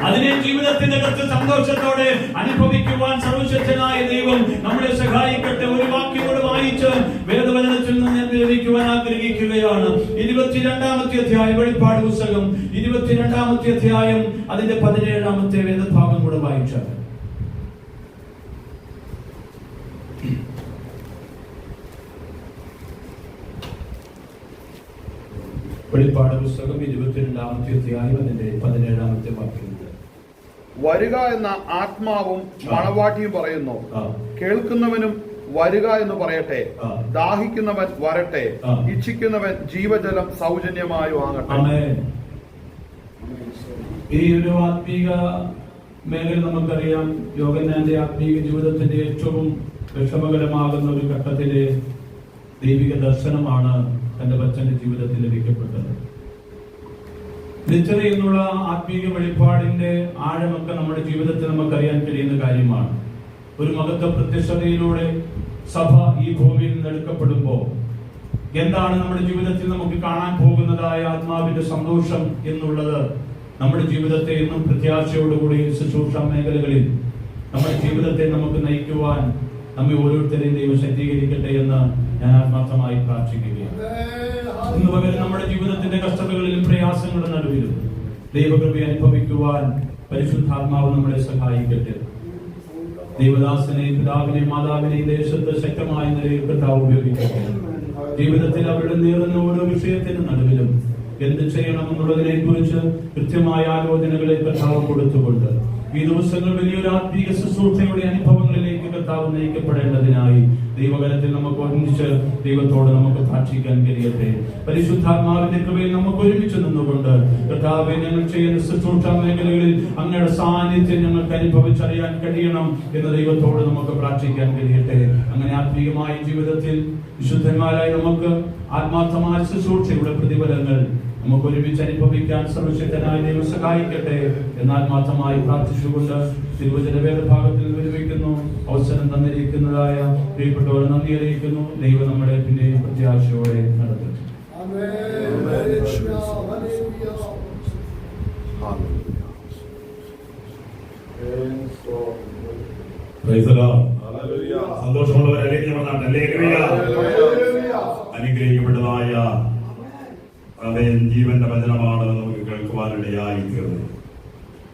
S2: അതിനെ ജീവിതത്തിന്റെ അകത്ത് സന്തോഷത്തോടെ അനുഭവിക്കുവാൻ സർവശക്തനായ ദൈവം നമ്മളെ സഹായിക്കട്ടെ. ഒരു വാക്യോട് വായിച്ച് വേദവചനത്തിൽ നിന്ന് ഞാൻ വിവരിക്കുവാൻ ആഗ്രഹിക്കുകയാണ്. 22-ാമത്തെ അധ്യായം, വെളിപ്പാട് പുസ്തകം 22-ാമത്തെ അധ്യായം, അതിന്റെ 17-ാമത്തെ വേദഭാഗം കൂടെ വായിച്ചാൽ. വെളിപ്പാട് പുസ്തകം 22-ാമത്തെ അധ്യായം, അതിന്റെ 17-ാമത്തെ വാക്യം.
S5: വരുക എന്ന ആത്മാവും മണവാട്ടിയും പറയുന്നു, കേൾക്കുന്നവനും വരുക എന്ന് പറയട്ടെ, ദാഹിക്കുന്നവൻ വരട്ടെ, ഇച്ഛിക്കുന്നവൻ ജീവജലം സൗജന്യമായി വാങ്ങട്ടെ.
S2: ഈ ഒരു ആത്മീക മേഖല നമുക്കറിയാം, യോഹന്നാന്റെ ആത്മീക ജീവിതത്തിന്റെ ഏറ്റവും വിഷമകരമാകുന്ന ഒരു ഘട്ടത്തിലെ ദൈവിക ദർശനമാണ് തന്റെ ബച്ചന്റെ ജീവിതത്തിൽ ലഭിക്കപ്പെട്ടത്. നിശ്ചയ എന്നുള്ള ആത്മീക വെളിപ്പാടിന്റെ ആഴമൊക്കെ നമ്മുടെ ജീവിതത്തിൽ നമുക്കറിയാൻ കഴിയുന്ന കാര്യമാണ്. ഒരു മഹത്വ പ്രത്യക്ഷതയിലൂടെ സഭ ഈ ഭൂമിയിൽ നിന്ന് എടുക്കപ്പെടുമ്പോൾ എന്താണ് നമ്മുടെ ജീവിതത്തിൽ നമുക്ക് കാണാൻ പോകുന്നതായ ആത്മാവിന്റെ സന്തോഷം എന്നുള്ളത് നമ്മുടെ ജീവിതത്തെ എന്നും പ്രത്യാശയോടുകൂടി ശുശ്രൂഷ മേഖലകളിൽ നമ്മുടെ ജീവിതത്തെ നമുക്ക് നയിക്കുവാൻ നമ്മെ ഓരോരുത്തരെയും ദൈവം ശക്തീകരിക്കട്ടെ എന്ന് ഞാൻ ആത്മാർത്ഥമായി പ്രാർത്ഥിക്കുകയാണ്. ഇന്ന് പകരം നമ്മുടെ ജീവിതത്തിന്റെ കഷ്ടതകളിലും പ്രയാസങ്ങളുടെ നടുവിലും ദൈവകൃപ അനുഭവിക്കുവാൻ പരിശുദ്ധാത്മാവ് നമ്മളെ സഹായിക്കട്ടെ. ദൈവദാസനെയും പിതാവിനെയും മാതാവിനെയും ദേശത്ത് ശക്തമായ നിലയിൽ കർത്താവ് ഉപയോഗിക്കട്ടെ. ജീവിതത്തിൽ അവരുടെ നേറുന്ന ഓരോ വിഷയത്തിന്റെ നടുവിലും എന്ത് ചെയ്യണമെന്നുള്ളതിനെ കുറിച്ച് കൃത്യമായ ആലോചനകളെ കർത്താവ് കൊടുത്തുകൊണ്ട് ഈ ദിവസങ്ങൾ വലിയൊരു ആത്മീക ശുശ്രൂഷയുടെ അനുഭവങ്ങളിലേക്ക് കർത്താവ് നയിക്കപ്പെടേണ്ടതിനായി ദൈവകരത്തിൽ നമുക്ക് ഒന്നിച്ച് ദൈവത്തോട് നമുക്ക് പ്രാർത്ഥിക്കാൻ കഴിയട്ടെ. പരിശുദ്ധാത്മാവിന്റെ കൃപയിൽ നമുക്ക് ഒരുമിച്ച് നിന്നുകൊണ്ട് കർത്താവെ, ഞങ്ങൾ ചെയ്യുന്ന ശുശ്രൂഷ മേഖലകളിൽ അങ്ങയുടെ സാന്നിധ്യം ഞങ്ങൾക്ക് അനുഭവിച്ചറിയാൻ കഴിയണം എന്ന് ദൈവത്തോട് നമുക്ക് പ്രാർത്ഥിക്കാൻ കഴിയട്ടെ. അങ്ങനെ ആത്മീയമായ ജീവിതത്തിൽ വിശുദ്ധന്മാരായി നമുക്ക് ആത്മാർത്ഥമായ ശുശ്രൂഷയുടെ പ്രതിഫലങ്ങൾ നമുക്ക് ഒരുമിച്ച് അനുഭവിക്കാൻ സർവശക്തനായ ദൈവം സഹായിക്കട്ടെ എന്ന് ആത്മാർത്ഥമായി പ്രാർത്ഥിച്ചുകൊണ്ട് തിരുവചന വേദഭാഗത്തിൽ വിവരിക്കുന്നു. അവസരം തന്നിരിക്കുന്നതായ പ്രിയപ്പെട്ടവരെ നന്ദി അറിയിക്കുന്നു. ദൈവം നമ്മളെ പിന്നെ പ്രത്യാശയോടെ നടത്തട്ടെ.
S1: സന്തോഷമുള്ളവരല്ലേ അനുഗ്രഹിക്കപ്പെട്ടതായ ജീവന്റെ വചനമാണ് നമുക്ക് കേൾക്കുവാനിടയായി തീർന്നത്.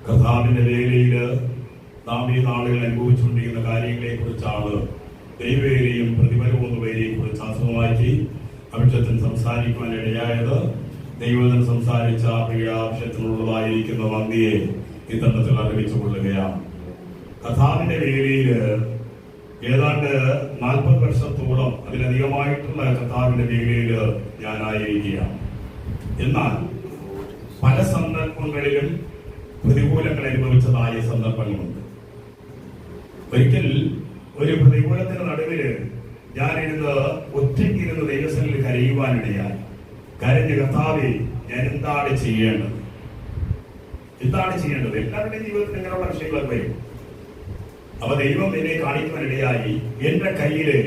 S1: കർത്താവിന്റെ വേലയില് നാം ഈ നാളുകൾ അനുഭവിച്ചുകൊണ്ടിരിക്കുന്ന കാര്യങ്ങളെ കുറിച്ചാണ് ദൈവവേലയും പ്രതിഫലവും വേലയെ കുറിച്ച് ആസ്വദമാക്കി അഭിഷേകത്തിന് സംസാരിക്കുവാനിടയായത്. ദൈവത്തിന് സംസാരിച്ച പ്രിയ അഭിഷേകത്തിനുള്ളതായിരിക്കുന്ന നന്ദിയെ ഈ തരണത്തിൽ അറിയിച്ചു കൊള്ളുകയാണ്. കർത്താവിന്റെ വേലയില് ഏതാണ്ട് 40 വർഷത്തോളം അതിലധികമായിട്ടുള്ള കർത്താവിന്റെ വേലയില് ഞാനായിരിക്കുകയാണ്. എന്നാൽ പല സന്ദർഭങ്ങളിലും പ്രതികൂലങ്ങൾ അനുഭവിച്ചതായ സന്ദർഭങ്ങളുണ്ട്. ഒരിക്കൽ ഒരു പ്രതികൂലത്തിന്റെ നടുവില് ഞാനിരുന്ന് ഒറ്റയ്ക്കിരുന്ന് ദൈവസന്നിധിയിൽ കരയുവാനിടയായി. കരഞ്ഞ്, കർത്താവേ, ഞാൻ എന്താണ് ചെയ്യേണ്ടത്? എല്ലാവരുടെയും ജീവിതത്തിൽ ഇങ്ങനെയുള്ള വിഷയങ്ങൾ വരും. അപ്പൊ ദൈവം എന്നെ കാണിക്കുവാനിടയായി. എന്റെ കയ്യില്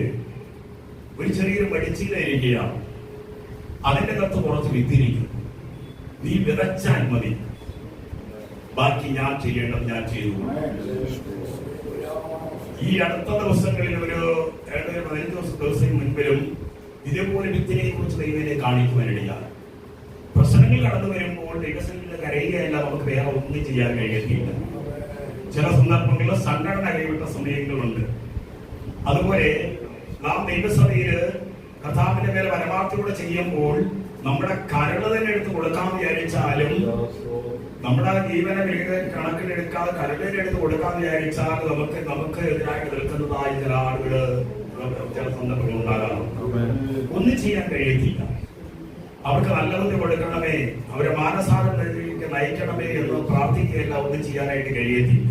S1: ഒരു ചെറിയൊരു മടിച്ചീല ഇരിക്കുകയാണ്. അതിന്റെ കത്ത് കുറച്ച് വിത്തിരിക്കും. നീ വിതച്ചാൽ മതി, ബാക്കി ഞാൻ ചെയ്യേണ്ടത് ഞാൻ ചെയ്തു. ഈ അടുത്ത ദിവസങ്ങളിൽ ഒരു 15 ദിവസം മുൻപിലും ഇതേപോലെ വിത്തിനെ കുറിച്ച് ദൈവനെ കാണിക്കുവാനിടയായി. പ്രശ്നങ്ങൾ കടന്നു വരുമ്പോൾ ദൈവസന്നിധിയിൽ കരയുകയല്ല, നമുക്ക് വേറെ ഒന്നും ചെയ്യാൻ കഴിയത്തില്ല. ചില സന്ദർഭങ്ങളിൽ സംഘടന കൈവിട്ട സമയങ്ങളുണ്ട്. അതുപോലെ നാം ദൈവസഭയില് കർത്താവിന്റെ മേലെ പരമാർത്ഥിലൂടെ ചെയ്യുമ്പോൾ നമ്മുടെ കരള് തന്നെ എടുത്ത് കൊടുക്കാമെന്ന് വിചാരിച്ചാലും, നമ്മുടെ ജീവനെ കണക്കിലെടുക്കാതെ കരളിനെ എടുത്ത് കൊടുക്കാമെന്ന് വിചാരിച്ചാൽ നമുക്ക് എതിരായിട്ട് നിൽക്കുന്നതായി ചില ആളുകള് ചില സന്ദർഭങ്ങൾ ഉണ്ടാകാം. ഒന്നും ചെയ്യാൻ കഴിയത്തില്ല. അവർക്ക് നല്ല ബുദ്ധി കൊടുക്കണമേ, അവരെ മാനസാന്തരത്തിലേക്ക് നയിക്കണമേ എന്ന് പ്രാർത്ഥിക്കുകയല്ല, ഒന്നും ചെയ്യാനായിട്ട് കഴിയത്തില്ല.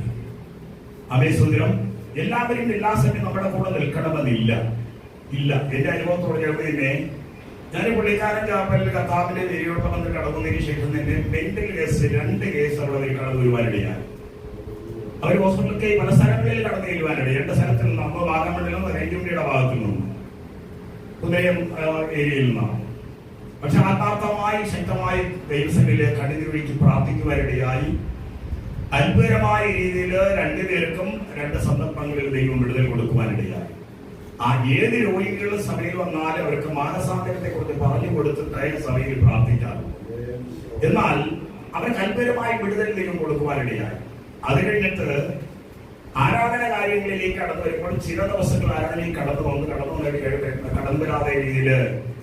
S1: അമേ സുന്ദരം എല്ലാവരും എല്ലാ സമയം നമ്മുടെ കൂടെ നിൽക്കണമെന്നില്ല. ഇല്ല, എന്റെ അനുഭവത്തോടെ തന്നെ ഞാൻ പുള്ളിക്കാരൻ ചാപ്പലിൽ കർത്താവിന്റെ വെരിയോടൊപ്പം വന്ന് കടന്നതിന് ശേഷം തന്നെ മെന്റൽ കേസ് 2 കേസ് അവിടെ കടന്നു വരുവാനിടയായി. അവർ ഹോസ്പിറ്റലിലേക്ക് പല സ്ഥലങ്ങളിൽ കടന്നു ചെല്ലുവാനിടയായി. 2 സ്ഥലത്തിൽ നിന്ന്, അമ്മ വാഗമണ്ണിലും റേഞ്ചുണ്ടിയുടെ ഭാഗത്തു നിന്നും ഉദയം ഏരിയയിൽ നിന്നാണ്. പക്ഷെ ആത്മാർത്ഥമായി ശക്തമായി ദൈവസഭയിലെ കണ്ണുനീരൊഴുക്കി പ്രാർത്ഥിക്കുവാനിടയായി. അത്ഭുതകരമായ രീതിയിൽ 2 പേർക്കും 2 സന്ദർഭങ്ങളിൽ ദൈവം വിടുതൽ കൊടുക്കുവാനിടയായി. ആ ഏത് രോഗികൾ സഭയിൽ വന്നാലും അവർക്ക് മാനസാന്തരത്തെ കുറിച്ച് പറഞ്ഞു കൊടുത്തിട്ടായി സഭയിൽ പ്രാർത്ഥിക്കാറ്. എന്നാൽ അവർക്ക് അത്ഭുതകരമായ വിടുതൽ ദൈവം കൊടുക്കുവാനിടയായി. അത് കഴിഞ്ഞിട്ട് ആരാധന കാര്യങ്ങളിലേക്ക് കടന്നു വരുമ്പോൾ ചില ദിവസങ്ങൾ ആരാധനയിൽ കടന്നു വരാതെ രീതിയിൽ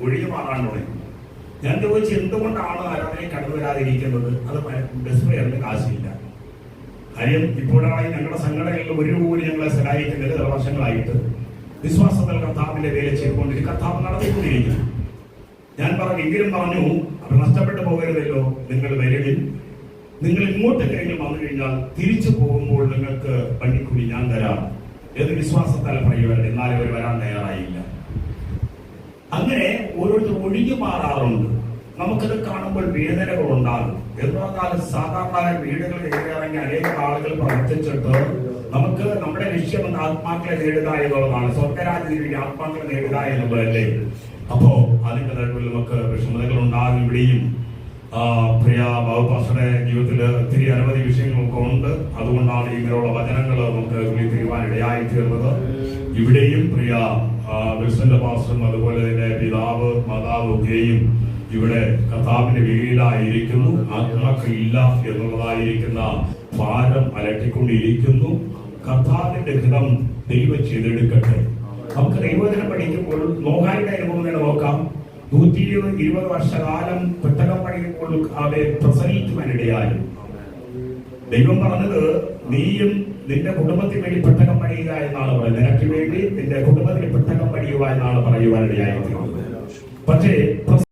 S1: ഒഴിഞ്ഞു മാറാൻ തുടങ്ങി. ഞാൻ ചോദിച്ചു, എന്തുകൊണ്ടാണ് ആരാധനയിൽ കടന്നു വരാതിരിക്കുന്നത്? അത് ഡിസ്പ്ലേറിന് കാശില്ല. കാര്യം ഇപ്പോഴാണ് ഞങ്ങളുടെ സംഘടനകളിൽ ഒരു കൂടി ഞങ്ങളെ സഹായിക്കുന്നത്. വർഷങ്ങളായിട്ട് വിശ്വാസത്തിൽ കർത്താവിന്റെ വേല ചെയ്തുകൊണ്ടിരിക്കും, കർത്താവ് നടത്തിക്കൊണ്ടിരിക്കുന്നു. ഞാൻ എങ്കിലും പറഞ്ഞു, അവർ നഷ്ടപ്പെട്ടു പോകരുതല്ലോ. നിങ്ങൾ വരവിൽ, നിങ്ങൾ ഇങ്ങോട്ട് കഴിഞ്ഞ് വന്നു കഴിഞ്ഞാൽ തിരിച്ചു പോകുമ്പോൾ നിങ്ങൾക്ക് പണിക്കൂലി ഞാൻ തരാം എന്ന് വിശ്വാസത്താൽ പറയുവാൻ. എന്നാലും അവർ വരാൻ തയ്യാറായില്ല. അങ്ങനെ ഓരോരുത്തർ ഒഴിഞ്ഞു മാറാറുണ്ട്. നമുക്കത് കാണുമ്പോൾ വേദനകൾ ഉണ്ടാകും. എന്നാൽ സാധാരണ വീടുകൾ കയറിയിറങ്ങി അനേകം ആളുകൾ പ്രവർത്തിച്ചിട്ട് നമുക്ക് നമ്മുടെ ലക്ഷ്യം എന്ന ആത്മാക്കളെ നേടുക എന്നുള്ളതാണ്. സ്വർഗരാജ്യത്തിൽ ആത്മാക്കളെ നേടുക എന്നുള്ളതല്ലേ. അപ്പോ അതിന്റെ നടുവിൽ നമുക്ക് വിഷമതകൾ ഉണ്ടാകും. ഇവിടെയും പ്രിയ ബാബുപാസ്റ്ററുടെ ജീവിതത്തിൽ ഒത്തിരി അനവധി വിഷയങ്ങളൊക്കെ ഉണ്ട്. അതുകൊണ്ടാണ് ഇങ്ങനെയുള്ള വചനങ്ങൾ നമുക്ക് തിരുവാനിടയായി തീർന്നത്. ഇവിടെയും പ്രിയ വിൽസന്റെ പാസ്റ്ററും അതുപോലെ തന്നെ പിതാവ് മാതാവ് ഒക്കെയും ഇവിടെ കർത്താവിന്റെ വീടായിരിക്കുന്നു. ആത്മാക്കളില്ല എന്നുള്ളതായിരിക്കുന്ന ഭാരം അലട്ടിക്കൊണ്ടിരിക്കുന്നു. കർത്താവിന്റെ ഹിതം ദൈവം ചെയ്തെടുക്കട്ടെ. നമുക്ക് ദൈവവചനം പഠിക്കുമ്പോൾ നോഹായുടെ അനുഭവം തന്നെ നോക്കാം. 120 വർഷകാലം പെട്ടകം പണിയുമ്പോൾ അവരെ പ്രസവിക്കുവാനിടയായി. ദൈവം പറഞ്ഞത്, നീയും നിന്റെ കുടുംബത്തിന് വേണ്ടി പെട്ടകം പണിയുക എന്നാണ് പറയുന്നത്. നിനക്ക് വേണ്ടി നിന്റെ കുടുംബത്തിന് പെട്ടകം പണിയുക എന്നാണ് പറയുവാനിടയായി. പക്ഷേ